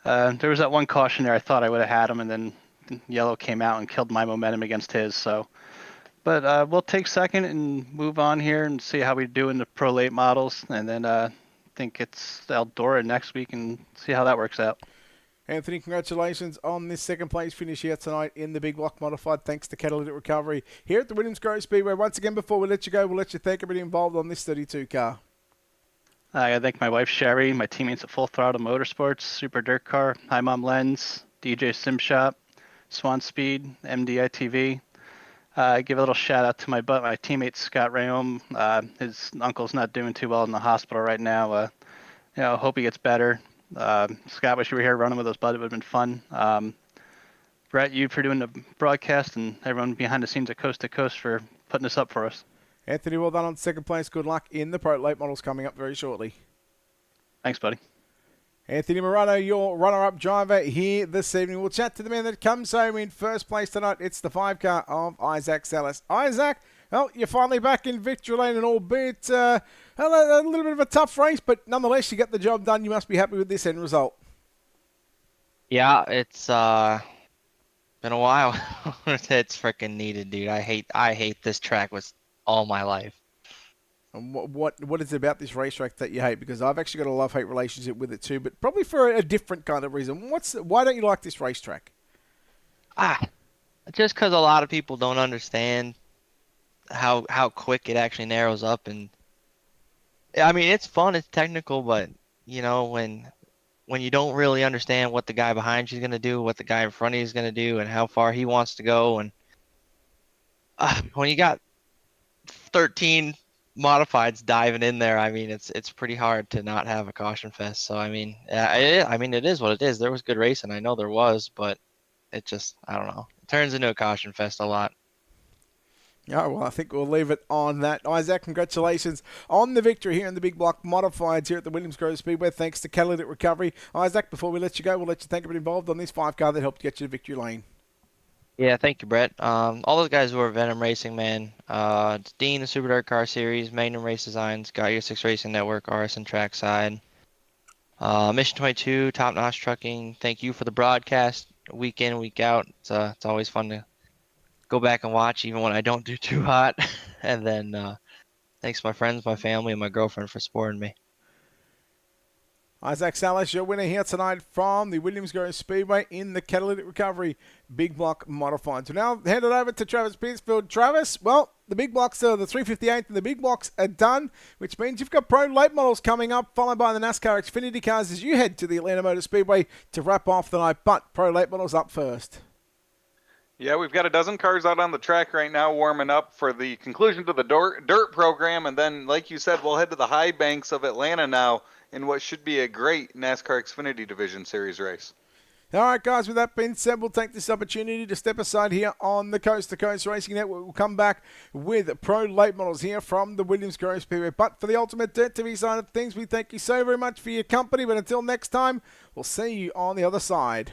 there was that one caution there. I thought I would have had him, and then yellow came out and killed my momentum against his. But we'll take second and move on here and see how we do in the Pro Late models, and then I think it's Eldora next week and see how that works out. Anthony, congratulations on this second place finish here tonight in the big block modified, thanks to Catalytic Recovery here at the Williams Grove Speedway. Once again, before we let you go, we'll let you thank everybody involved on this 32 car. I gotta thank my wife Sherry, my teammates at Full Throttle Motorsports, Super Dirt Car, Hi Mom Lens, DJ Sim Shop, Swan Speed, MDI TV. Give a little shout out to my teammate Scott Rayom. His uncle's not doing too well in the hospital right now. Hope he gets better. Scott, wish you were here running with us, bud. It would have been fun. Brett, you for doing the broadcast, and everyone behind the scenes at Coast to Coast for putting this up for us. Anthony, well done on second place. Good luck in the Pro Late models coming up very shortly. Thanks, buddy. Anthony Morano, your runner-up driver here this evening. We'll chat to the man that comes home in first place tonight. It's the 5 car of Isaac Salas. Isaac, well, you're finally back in victory lane, and albeit a little bit of a tough race, but nonetheless, you get the job done. You must be happy with this end result. Yeah, it's been a while. It's freaking needed, dude. I hate this track with all my life. And what is it about this racetrack that you hate? Because I've actually got a love-hate relationship with it too, but probably for a different kind of reason. Why don't you like this racetrack? Just because a lot of people don't understand how quick it actually narrows up, and I mean it's fun, it's technical, but when you don't really understand what the guy behind you is gonna do, what the guy in front of you is gonna do, and how far he wants to go, and when you got 13 modifieds diving in there, I mean it's pretty hard to not have a caution fest. So I mean it is what it is. There was good racing, I know there was, but it just, I don't know, it turns into a caution fest a lot. Oh, well, I think we'll leave it on that. Isaac, congratulations on the victory here in the big block modifieds here at the Williams Grove Speedway, thanks to Catalytic Recovery. Isaac, before we let you go, we'll let you thank everybody involved on this 5 car that helped get you to victory lane. Yeah, thank you, Brett. All those guys who are Venom Racing, man. Dean, the Super Dirt Car Series, Magnum Race Designs, Got Your 6 Racing Network, RSN Trackside, Mission 22, Top Notch Trucking. Thank you for the broadcast, week in, week out. It's always fun to go back and watch, even when I don't do too hot. And then thanks to my friends, my family, and my girlfriend for supporting me. Isaac Salas, your winner here tonight from the Williams Grove Speedway in the Catalytic Recovery Big Block Modified. So now headed over to Travis Petersfield. Travis, well, the big blocks are the 358 and the big blocks are done, which means you've got Pro Late models coming up, followed by the NASCAR Xfinity cars as you head to the Atlanta Motor Speedway to wrap off the night. But Pro Late models up first. Yeah, we've got a dozen cars out on the track right now warming up for the conclusion to the dirt program. And then, like you said, we'll head to the high banks of Atlanta now in what should be a great NASCAR Xfinity Division Series race. All right, guys, with that being said, we'll take this opportunity to step aside here on the Coast to Coast Racing Network. We'll come back with Pro Late models here from the Williams Grove Speedway. But for the Ultimate Dirt TV side of things, we thank you so very much for your company. But until next time, we'll see you on the other side.